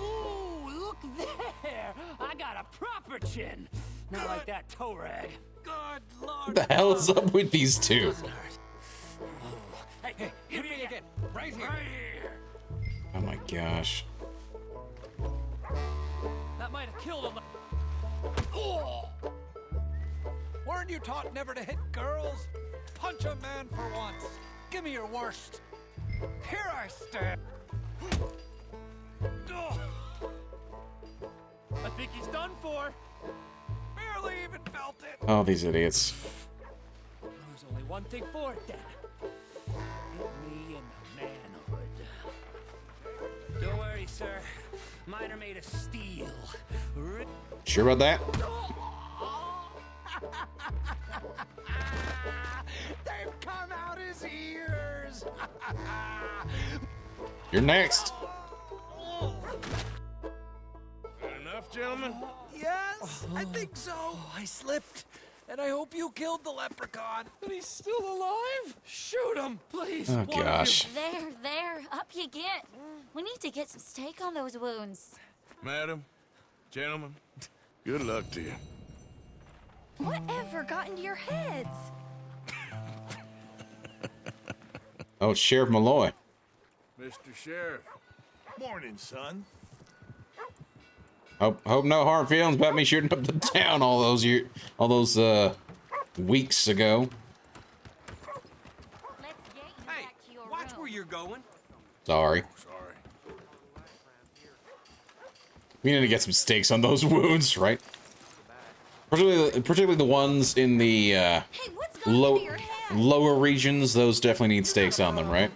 Ooh, look there. I got a proper chin. Not like that toe rag. Good Lord. What the hell is up with these two? Hey, hit me again. Right here. Right here. Oh my gosh. That might have killed him. Oh. Weren't you taught never to hit girls? Punch a man for once. Give me your worst. Here I stand. I think he's done for. Barely even felt it. Oh, these idiots. There's only one thing for it, then. Hit me in the manhood. Don't worry, sir. Mine are made of steel. Sure about that? They've come out his ears. You're next. Enough, gentlemen? Yes, I think so. I slipped. And I hope you killed the leprechaun. But he's still alive? Shoot him, please. Oh gosh. There, up you get. We need to get some steak on those wounds. Madam, gentlemen, good luck to you. Whatever got into your heads? Oh, it's Sheriff Malloy. Mr. Sheriff. Morning, son. Hope no hard feelings about me shooting up the town all those weeks ago. Hey, watch where you're going. Sorry. Sorry. We need to get some steaks on those wounds, right? Particularly the ones in the lower regions. Those definitely need steaks on them, right?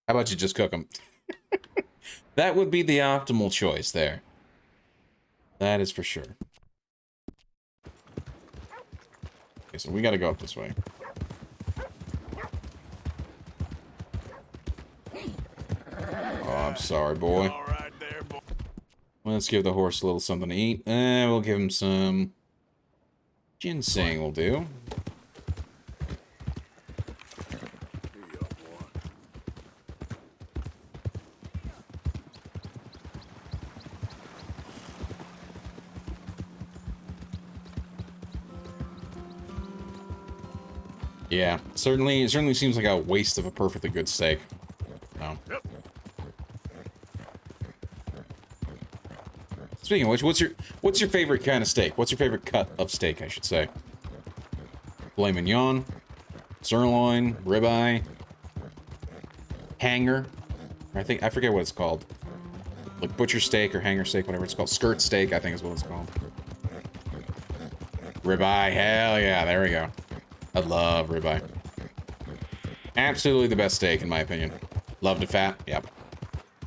How about you just cook them? That would be the optimal choice there. That is for sure. Okay, so we gotta go up this way. Oh, I'm sorry, boy. All right there, boy. Let's give the horse a little something to eat. We'll give him some ginseng will do. Yeah, it certainly seems like a waste of a perfectly good steak. No. Yep. Speaking of which, what's your favorite kind of steak? What's your favorite cut of steak, I should say? Filet mignon, sirloin, ribeye, hanger. I forget what it's called. Like butcher steak or hanger steak, whatever it's called. Skirt steak, I think is what it's called. Ribeye, hell yeah, there we go. I love ribeye. Absolutely the best steak, in my opinion. Love the fat, yep.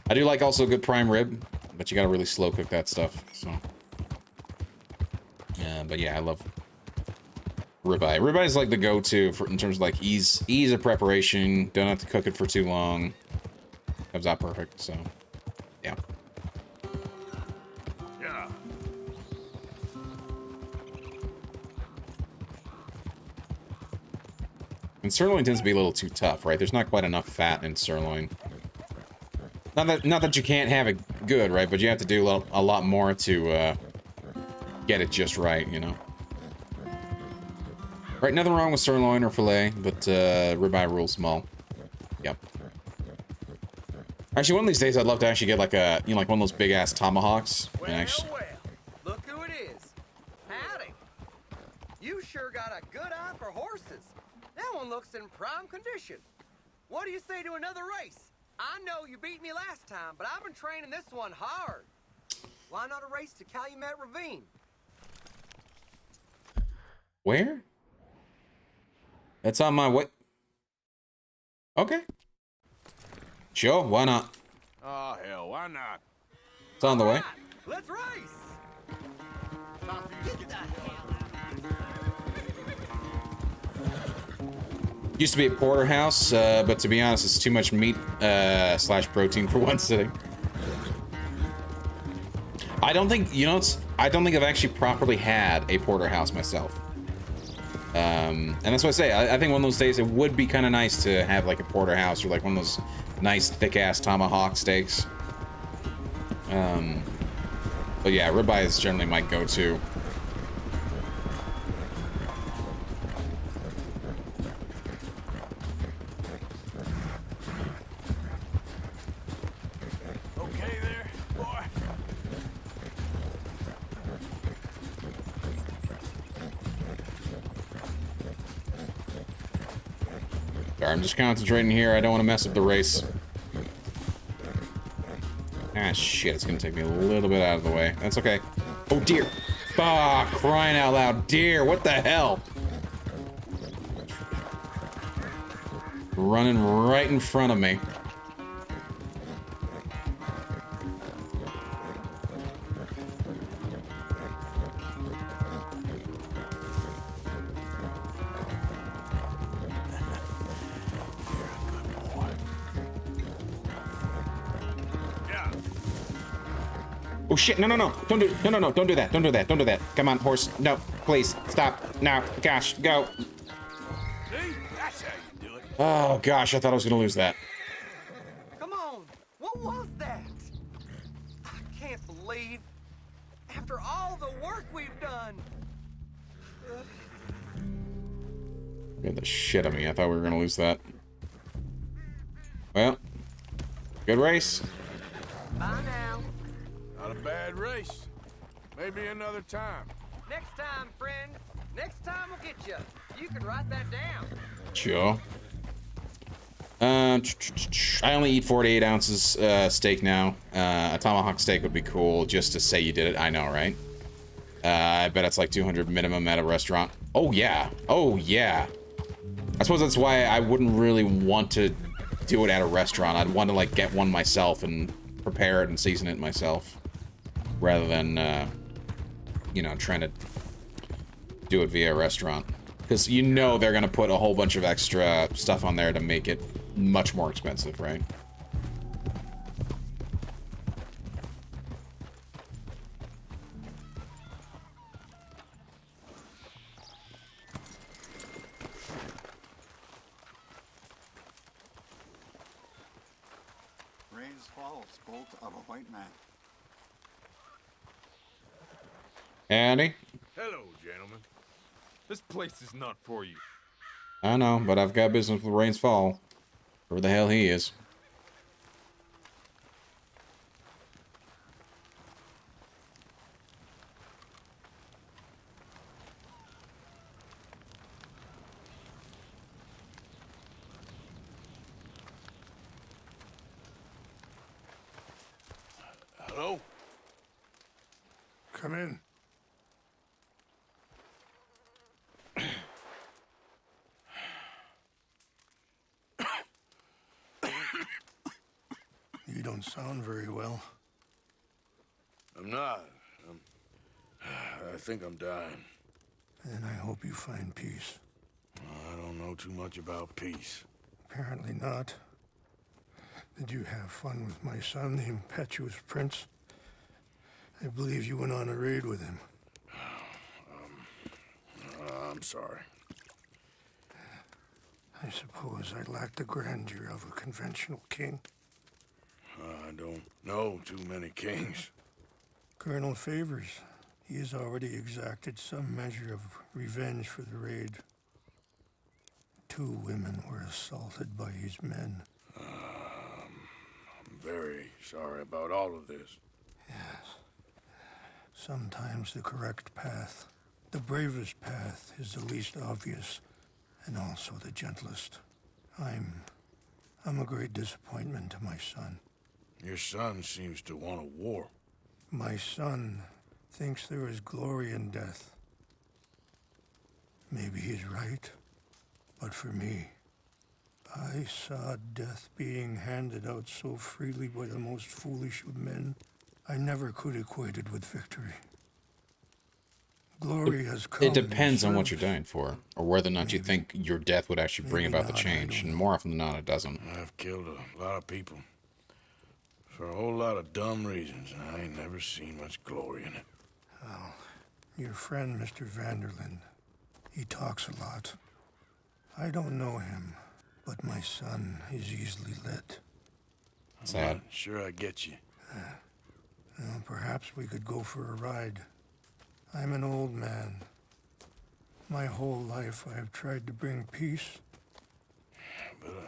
I do like also good prime rib, but you gotta really slow cook that stuff, so. But yeah, I love ribeye. Ribeye is like the go-to for in terms of like ease of preparation. Don't have to cook it for too long. Comes out perfect. So, yeah. Yeah. And sirloin tends to be a little too tough, right? There's not quite enough fat in sirloin. Not that you can't have it good, right? But you have to do a lot more to get it just right, you know? Right, nothing wrong with sirloin or filet, but ribeye rules small. Yep. Actually, one of these days I'd love to actually get like a, you know, like one of those big ass tomahawks. And actually... Well, look who it is. Howdy. You sure got a good eye for horses. That one looks in prime condition. What do you say to another race? I know you beat me last time, but I've been training this one hard. Why not a race to Calumet Ravine? Where? That's on my way. Okay. Sure, why not? Oh, hell, why not? It's on the way. Let's race! Used to be a porterhouse, but to be honest, it's too much meat slash protein for one sitting. I don't think, you know, I don't think I've actually properly had a porterhouse myself. And that's what I say. I think one of those days it would be kind of nice to have like a porterhouse or like one of those nice thick ass tomahawk steaks. But yeah, ribeye is generally my go-to. Okay there, boy. Sorry, I'm just concentrating here. I don't want to mess up the race. Ah, shit. It's going to take me a little bit out of the way. That's okay. Oh, dear. Ah, crying out loud. Deer, what the hell? Running right in front of me. Oh shit, no, no, no. Don't do that. Don't do that. Don't do that. Come on, horse. No, please. Stop. No. Gosh, go. See? That's how you do it. Oh gosh, I thought I was gonna lose that. Come on, what was that? I can't believe, after all the work we've done. Get the shit out of me. I thought we were gonna lose that. Well, good race. Bye now. Not a bad race. Maybe another time. Next time, friend. Next time we'll get you. You can write that down. Sure. I only eat 48 ounces steak now. A tomahawk steak would be cool just to say you did it. I know, right? I bet it's like 200 minimum at a restaurant. Oh yeah. Oh yeah. I suppose that's why I wouldn't really want to do it at a restaurant. I'd want to like get one myself and prepare it and season it myself, rather than you know, trying to do it via a restaurant, because you know they're gonna put a whole bunch of extra stuff on there to make it much more expensive, right? Rains fall, spoke of a white man. Andy? Hello, gentlemen. This place is not for you. I know, but I've got business with Rains Fall. Where the hell he is. Hello? Come in. You don't sound very well. I'm not. I think I'm dying. And I hope you find peace. I don't know too much about peace. Apparently not. Did you have fun with my son, the impetuous prince? I believe you went on a raid with him. I'm sorry. I suppose I lack the grandeur of a conventional king. I don't know too many kings. Colonel Favors, he has already exacted some measure of revenge for the raid. 2 women were assaulted by his men. I'm very sorry about all of this. Yes. Sometimes the correct path, the bravest path, is the least obvious and also the gentlest. I'm a great disappointment to my son. Your son seems to want a war. My son thinks there is glory in death. Maybe he's right, but for me, I saw death being handed out so freely by the most foolish of men. I never could equate it with victory. Glory has come. It depends on what you're dying for, or whether or not you think your death would actually bring about the change, and more often than not, it doesn't. I've killed a lot of people for a whole lot of dumb reasons, and I ain't never seen much glory in it. Well, your friend, Mr. Vanderlyn, he talks a lot. I don't know him, but my son is easily led. Sad. I'm not sure I get you. Well, perhaps we could go for a ride. I'm an old man. My whole life I have tried to bring peace. But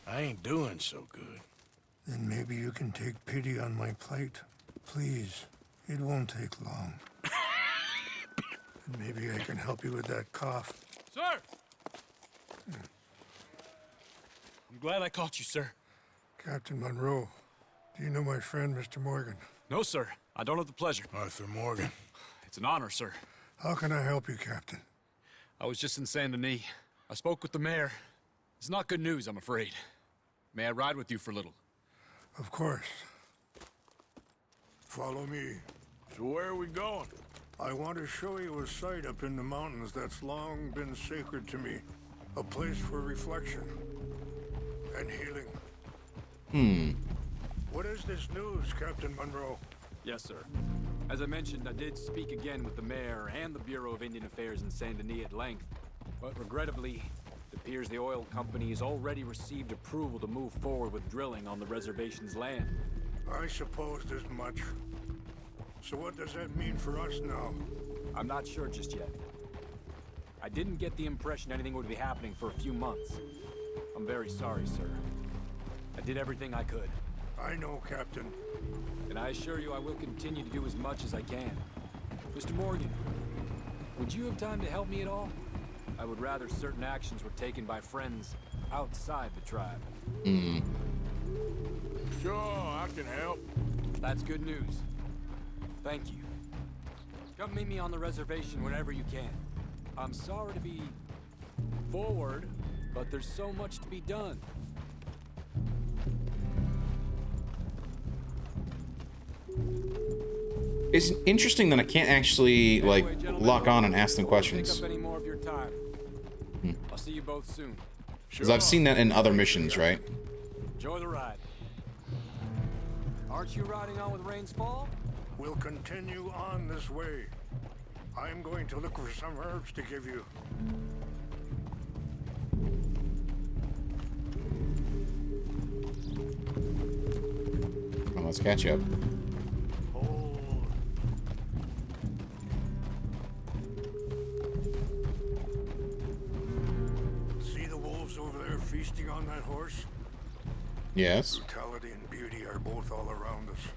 I ain't doing so good. Then maybe you can take pity on my plight. Please, it won't take long. And maybe I can help you with that cough. Sir! I'm glad I caught you, sir. Captain Monroe, do you know my friend, Mr. Morgan? No, sir. I don't have the pleasure. Arthur Morgan. It's an honor, sir. How can I help you, Captain? I was just in Saint Denis. I spoke with the mayor. It's not good news, I'm afraid. May I ride with you for a little? Of course. Follow me. So where are we going? I want to show you a site up in the mountains that's long been sacred to me. A place for reflection and healing. What is this news, Captain Monroe? Yes, sir. As I mentioned, I did speak again with the mayor and the Bureau of Indian Affairs in Saint Denis at length. But regrettably, it appears the oil company has already received approval to move forward with drilling on the reservation's land. I supposed as much. So what does that mean for us now? I'm not sure just yet. I didn't get the impression anything would be happening for a few months. I'm very sorry, sir. I did everything I could. I know, Captain. And I assure you I will continue to do as much as I can. Mr. Morgan, would you have time to help me at all? I would rather certain actions were taken by friends outside the tribe. Sure, I can help. That's good news. Thank you. Come meet me on the reservation whenever you can. I'm sorry to be forward, but there's so much to be done. It's interesting that I can't actually, like, lock on and ask them questions. Take up any more of your time. I'll see you both soon. Because I've seen that in other missions, right? Enjoy the ride. Aren't you riding on with Rain's Fall? We'll continue on this way. I'm going to look for some herbs to give you. Well, let's catch up. See the wolves over there feasting on that horse? Yes. Brutality and beauty are both all around us.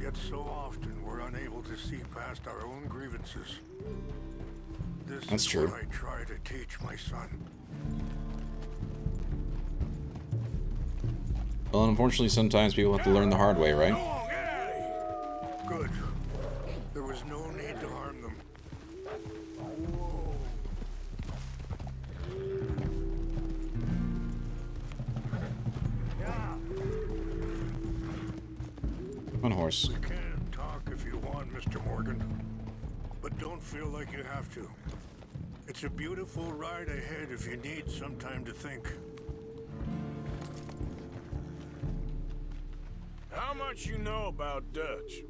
Yet so often we're unable to see past our own grievances. This That's is true. what I try to teach my son. Well, unfortunately, sometimes people have to learn the hard way, right? Good. There was no need to harm them. On horse. We can talk if you want, Mr. Morgan. But Don't feel like you have to. It's a beautiful ride ahead if you need some time to think. How much you know about Dutch?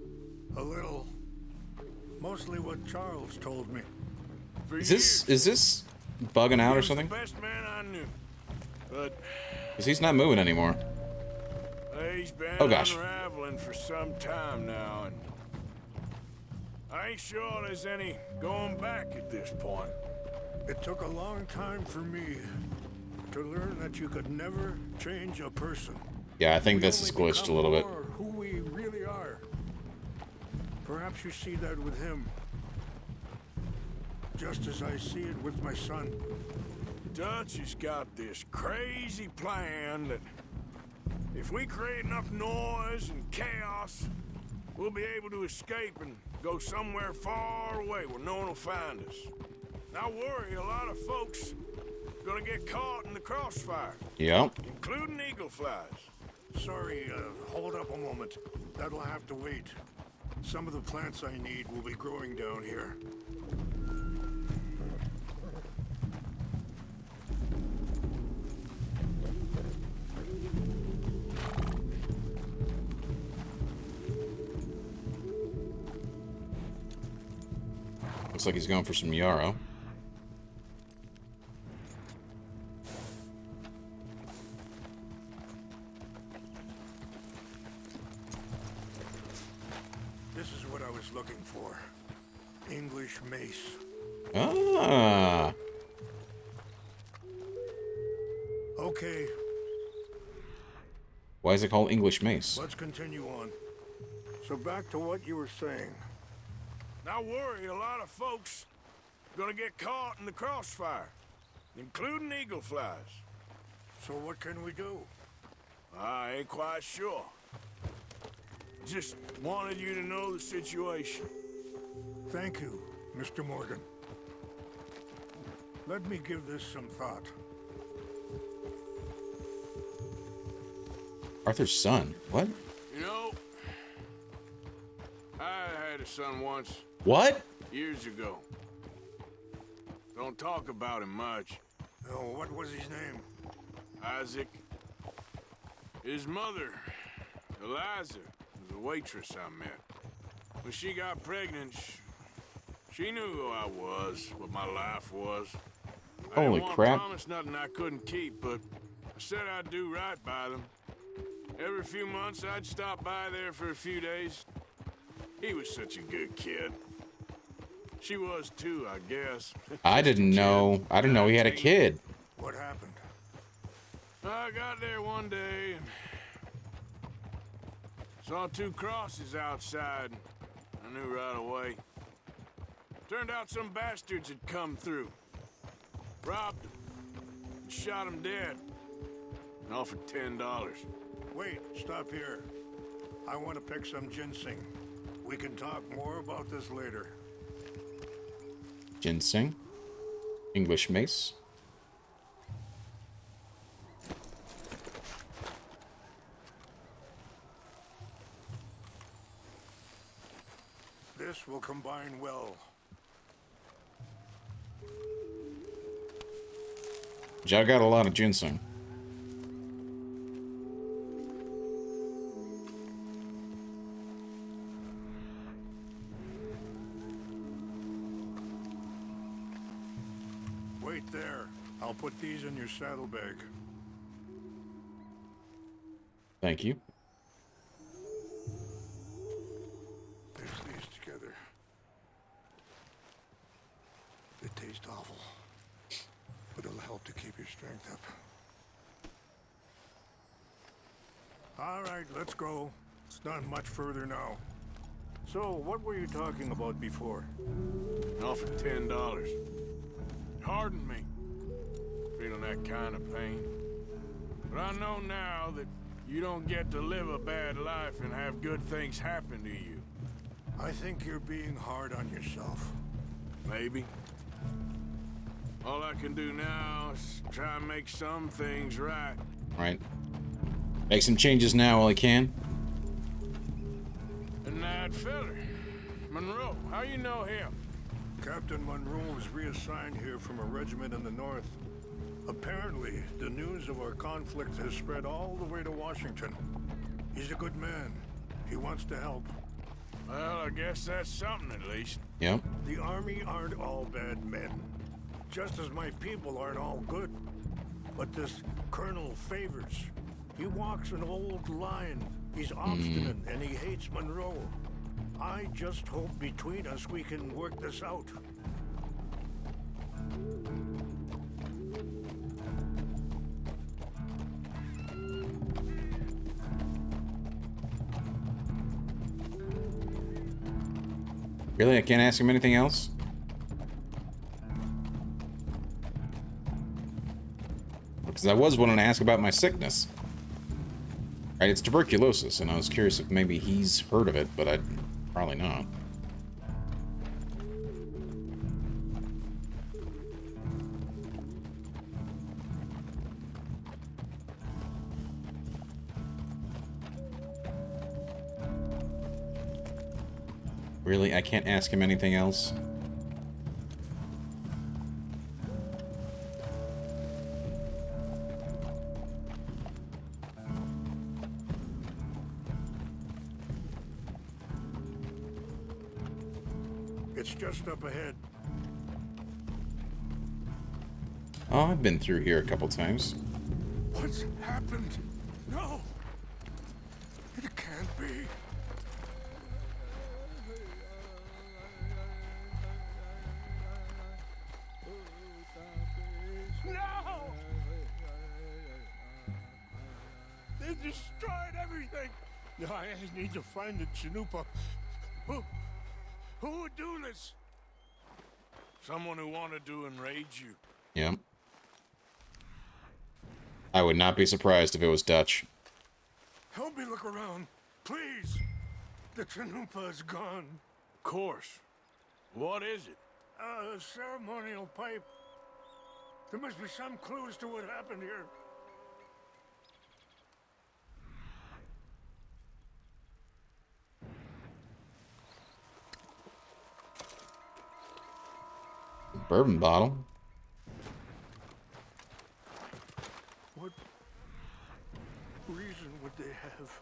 A little. Mostly what Charles told me. Is this bugging out or something? The best man I knew. But Because he's not moving anymore. he's been Oh gosh. unraveling for some time now, and I ain't sure there's any going back at this point. It took a long time for me to learn that you could never change a person. Yeah, I think this is glitched a little bit. Or who we really are. Perhaps you see that with him. Just as I see it with my son. Dutch has got this crazy plan that if we create enough noise and chaos, we'll be able to escape and go somewhere far away where no one will find us. And I worry a lot of folks are gonna get caught in the crossfire. Yep. Including eagle flies. Sorry, hold up a moment. That'll have to wait. Some of the plants I need will be growing down here. Looks like he's going for some yarrow. This is what I was looking for. English mace. Ah. Okay, Why is it called English mace? let's continue on. So back to what you were saying. And I worry a lot of folks are gonna get caught in the crossfire. Including eagle flies. So what can we do? I ain't quite sure. Just wanted you to know the situation. Thank you, Mr. Morgan. Let me give this some thought. Arthur's son. What? You know, I had a son once. What? Years ago. Don't talk about him much. Oh, what was his name? Isaac. His mother, Eliza, was a waitress I met. When she got pregnant, she knew who I was, what my life was. Holy I didn't crap. want to promise nothing I couldn't keep, but I said I'd do right by them. Every few months, I'd stop by there for a few days. He was such a good kid. She was too, I guess. I didn't know he had a kid. What happened? I got there one day and saw two crosses outside. I knew right away. Turned out some bastards had come through. Robbed them. And shot them dead. And offered $10. Wait, stop here. I want to pick some ginseng. We can talk more about this later. Ginseng. English mace. This will combine well. I got a lot of ginseng. Wait there. I'll put these in your saddlebag. Thank you. Mix these together. They taste awful, but it'll help to keep your strength up. All right, let's go. It's not much further now. So, what were you talking about before? Offered $10. Hardened me. Feeling that kind of pain. But I know now that you don't get to live a bad life and have good things happen to you. I think you're being hard on yourself. Maybe. All I can do now is try and make some things right. Right. Make some changes now while I can. And that feller, Monroe, how you know him? Captain Monroe was reassigned here from a regiment in the north. Apparently, the news of our conflict has spread all the way to Washington. He's a good man. He wants to help. Well, I guess that's something at least. Yep. The army aren't all bad men. Just as my people aren't all good. But this Colonel Favors, he walks an old line. He's obstinate and he hates Monroe. I just hope between us we can work this out. Really? I can't ask him anything else? Because I was wanting to ask about my sickness. Right, it's tuberculosis, and I was curious if maybe he's heard of it, but I'd probably not. Really? I can't ask him anything else? It's just up ahead. Oh, I've been through here a couple times. What's happened? No! It can't be. No! They destroyed everything! I need to find the Chanupa. Who would do this? Someone who wanted to enrage you. Yeah. I would not be surprised if it was Dutch. Help me look around, please. The Chanupa is gone. Of course. What is it? A ceremonial pipe. There must be some clues to what happened here. Bourbon bottle. What reason would they have?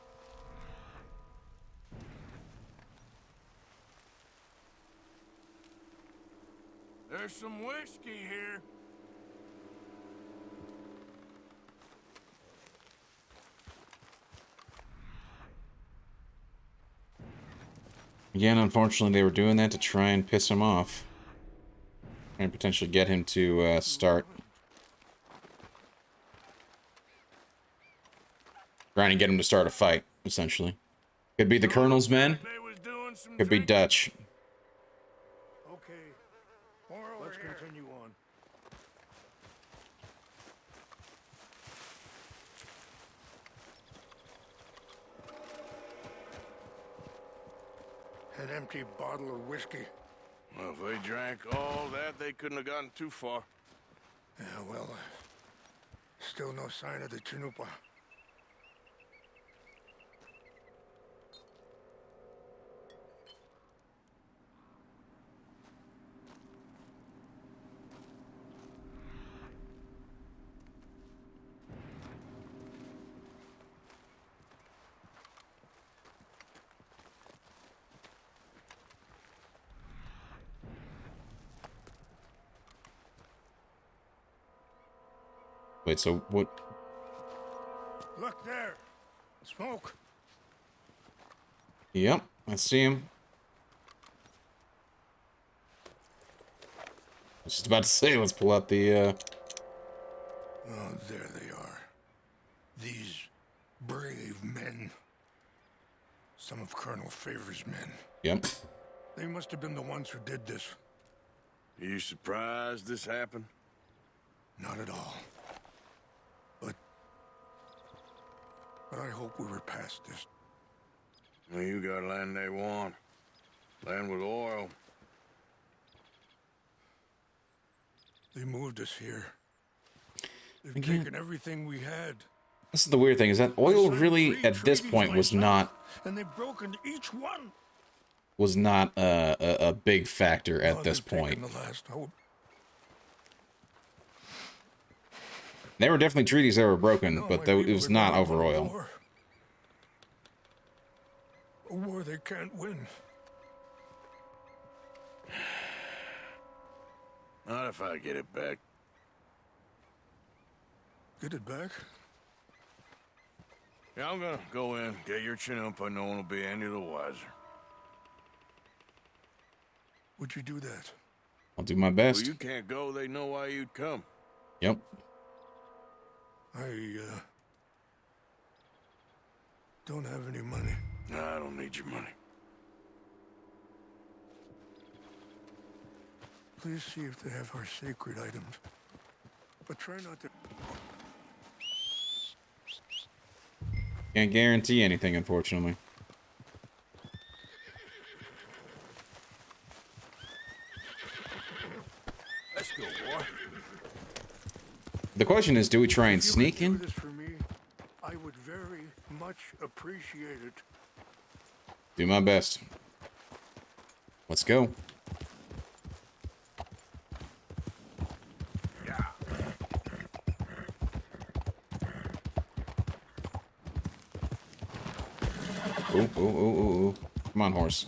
There's some whiskey here. Again, unfortunately, they were doing that to try and piss him off. And potentially get him to start. Trying to get him to start a fight, essentially. Could be the Colonel's men. Could be Dutch. Okay. Let's continue on. An empty bottle of whiskey. Well, if they drank all that, they couldn't have gotten too far. Yeah, well, still no sign of the Chanupa. Wait, so what? Look there! Smoke! Yep, I see him. I was just about to say, let's pull out the, Oh, there they are. These brave men. Some of Colonel Favors' men. Yep. They must have been the ones who did this. Are you surprised this happened? Not at all. But I hope we were past this. Well, you got land they want. Land with oil. They moved us here. They've taken everything we had. This is the weird thing, is that oil really, at this point, was not... And they've broken each one. was not a big factor at this point. There were definitely treaties that were broken, but it was not over oil. A war they can't win. Not if I get it back. Get it back? Yeah, I'm gonna go in, get your Chinook, but no one will be any the wiser. Would you do that? I'll do my best. Well, you can't go, they know why you'd come. Yep. I don't have any money. Nah, I don't need your money. Please see if they have our sacred items. But try not to... Can't guarantee anything, unfortunately. Let's go, boy. The question is, do we try and sneak in? This for me, I would very much appreciate it. Do my best. Let's go. Ooh, ooh, ooh, ooh, ooh. Come on, horse.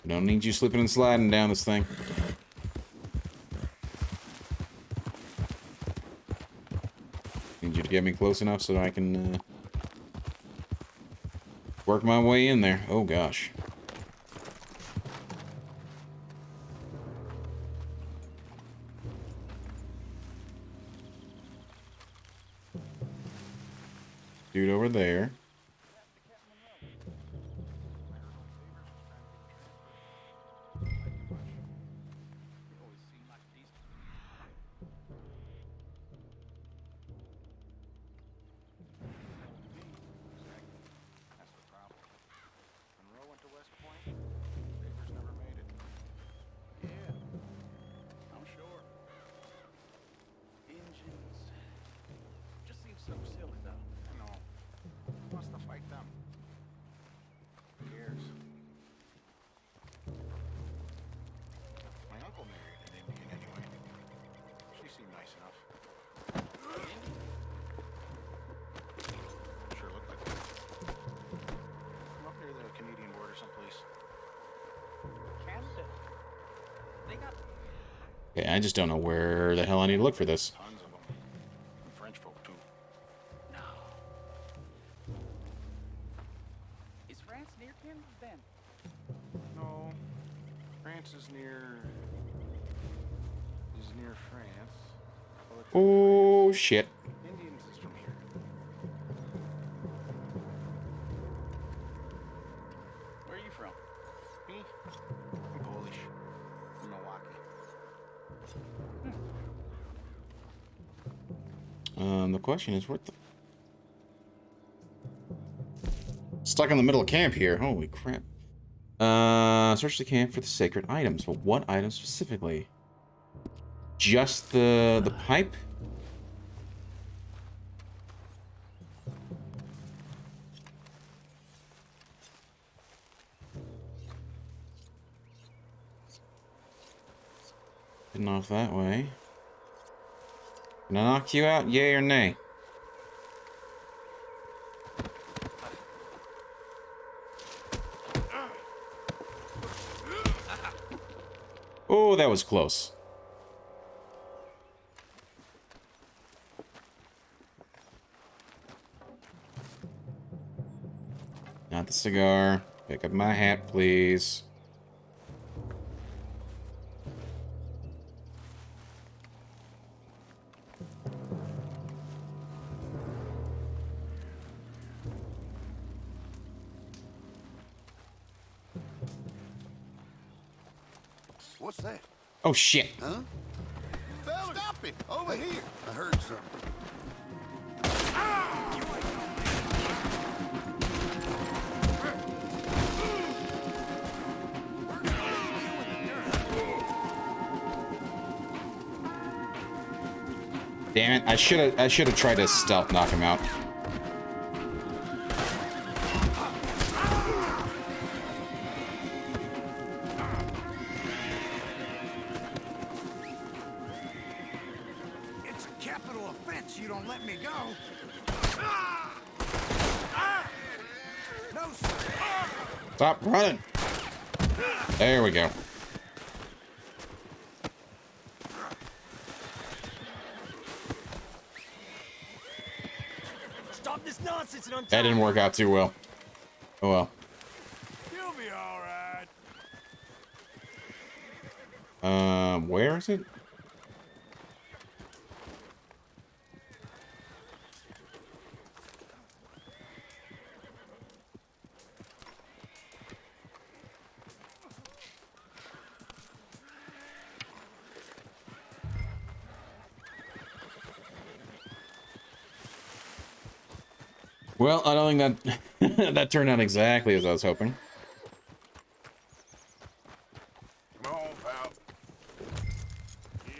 We don't need you slipping and sliding down this thing. Need you to get me close enough so that I can work my way in there. Oh, gosh. Dude over there. So silly, though. I know. Who wants to fight them? Who cares? My uncle married an Indian anyway. She seemed nice enough. Sure looked like that. I'm up near the Canadian border someplace. Canada? They got... Okay, I just don't know where the hell I need to look for this. Tons of them. And French folk, too. Is France near Canada then? No. France is near France. Oh, shit. Indians is from here. Where are you from? Me? I'm Polish. From Milwaukee. The question is, what the... Stuck in the middle of camp here. Holy crap. Search the camp for the sacred items. But what items specifically? Just the pipe? Getting off that way. Can I knock you out? Yay or nay? Oh, that was close. Not the cigar. Pick up my hat, please. What's that? Oh, shit. Huh? Fella, stop it! Over here! I heard something. Damn it, I should have tried to stealth knock him out. won't let me go. No, sir. Stop running. There we go. Stop this nonsense and That didn't work out too well. Oh well. You'll be all right. Where is it? Well, I don't think that that turned out exactly as I was hoping. Come on, pal.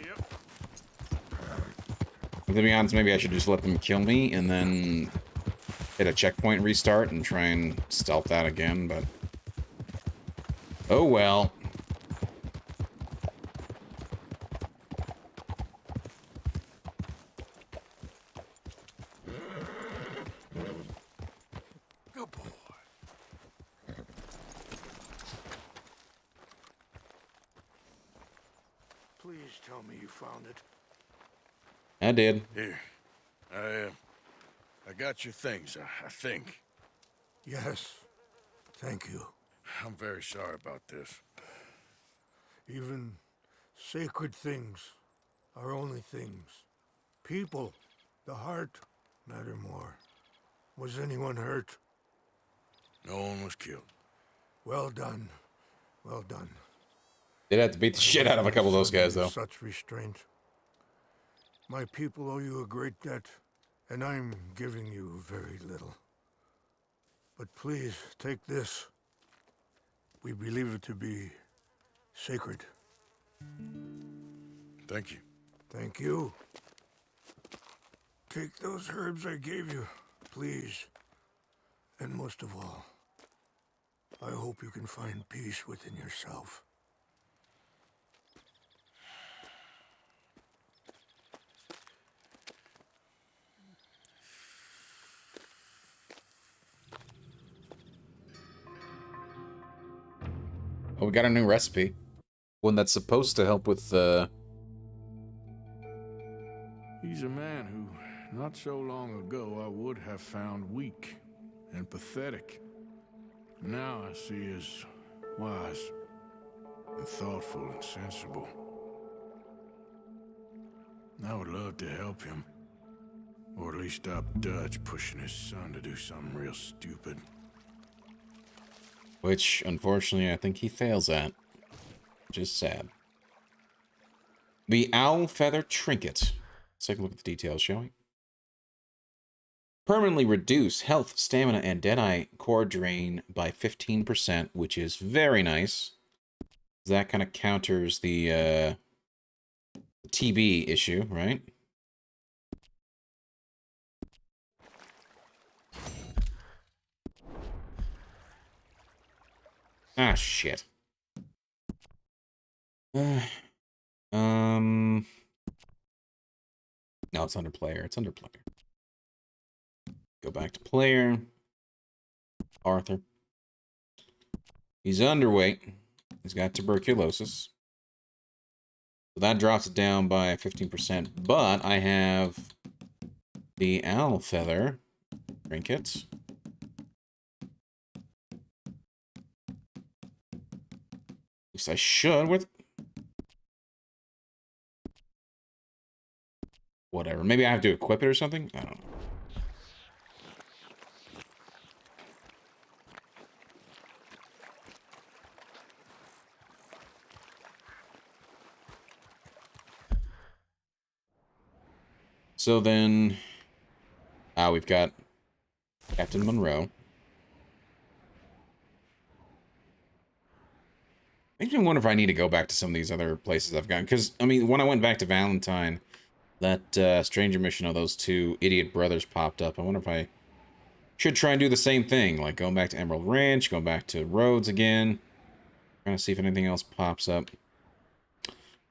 Yep. To be honest, maybe I should just let them kill me and then hit a checkpoint restart and try and stealth that again, but... oh well. Good boy. Please tell me you found it. I did. Here. I got your things, I think. Yes. Thank you. I'm very sorry about this. Even sacred things are only things. People, the heart, matter more. Was anyone hurt? No one was killed. Well done. Well done. They'd have to beat the shit out of a couple of those guys, though. Such restraint. My people owe you a great debt, and I'm giving you very little. But please, take this. We believe it to be sacred. Thank you. Thank you. Take those herbs I gave you, please. And most of all, I hope you can find peace within yourself. Oh, we got a new recipe. One that's supposed to help with, He's a man who, not so long ago, I would have found weak and pathetic. Now I see as wise and thoughtful and sensible. I would love to help him. Or at least stop Dutch pushing his son to do something real stupid. which, unfortunately, I think he fails at. Which is sad. The Owl Feather Trinket. Let's take a look at the details, shall we? Permanently reduce health, stamina, and Deadeye core drain by 15%, which is very nice. That kind of counters the TB issue, right? Ah, shit. No, it's under player. It's under player. Go back to player. Arthur. He's underweight. He's got tuberculosis. So that drops it down by 15%. But I have the Owl Feather Trinket. At least I should with... whatever. Maybe I have to equip it or something? I don't know. So then... we've got Captain Monroe. Makes me wonder if I need to go back to some of these other places I've gone. Because, I mean, when I went back to Valentine, that stranger mission of those two idiot brothers popped up. I wonder if I should try and do the same thing. Like going back to Emerald Ranch, going back to Rhodes again. Trying to see if anything else pops up.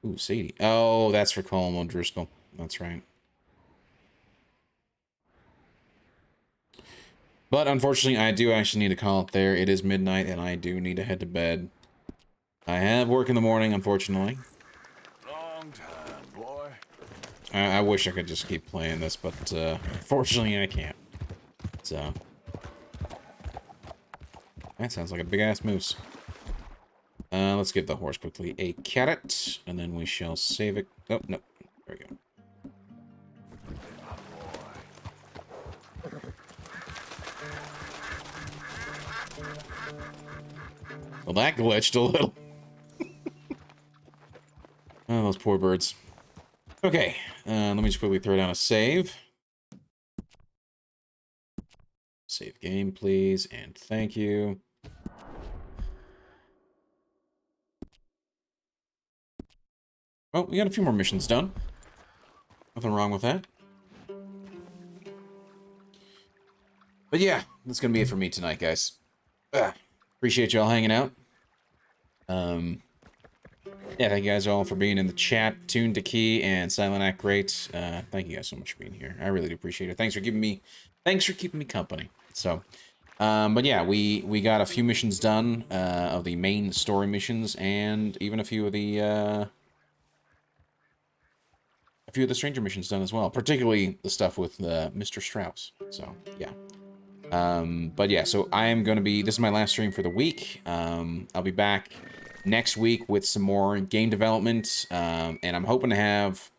Ooh, Sadie. Oh, that's for Colm O'Driscoll. That's right. But unfortunately, I do actually need to call it there. It is midnight, and I do need to head to bed. I have work in the morning, unfortunately. Long time, boy. I wish I could just keep playing this, but unfortunately, I can't. So that sounds like a big-ass moose. Let's give the horse quickly a carrot, and then we shall save it. Oh, no. There we go. Well, that glitched a little. Oh, those poor birds. Okay, let me just quickly throw down a save. Save game, please, and thank you. Oh, we got a few more missions done. Nothing wrong with that. But yeah, that's gonna be it for me tonight, guys. Appreciate y'all hanging out. Yeah, thank you guys all for being in the chat. Tune to Key and Silent Act Great. Thank you guys so much for being here. I really do appreciate it. Thanks for keeping me company. So, but yeah, we got a few missions done of the main story missions, and even a few of the stranger missions done as well. Particularly the stuff with Mr. Strauss. So yeah. But yeah, so I am going to be, this is my last stream for the week. I'll be back next week with some more game development, and I'm hoping to have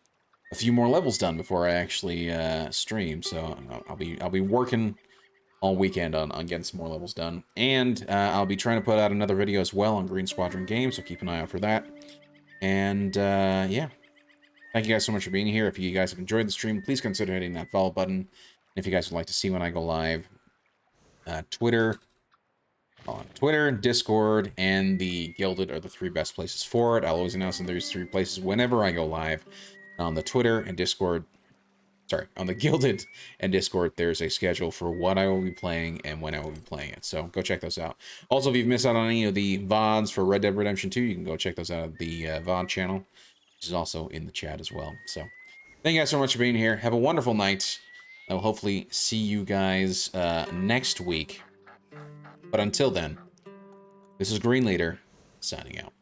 a few more levels done before I actually stream. So I'll be working all weekend on getting some more levels done, and I'll be trying to put out another video as well on Green Squadron Games. So keep an eye out for that. And yeah, thank you guys so much for being here. If you guys have enjoyed the stream, please consider hitting that follow button. And if you guys would like to see when I go live, Twitter, Discord, and the Gilded are the 3 best places for it. I'll always announce in these 3 places whenever I go live. On the Twitter and Discord, sorry, on the Gilded and Discord, there's a schedule for what I will be playing and when I will be playing it. So go check those out. Also, if you've missed out on any of the VODs for Red Dead Redemption 2, you can go check those out at the VOD channel, which is also in the chat as well. So thank you guys so much for being here. Have a wonderful night. I'll hopefully see you guys next week. But until then, this is Green Leader, signing out.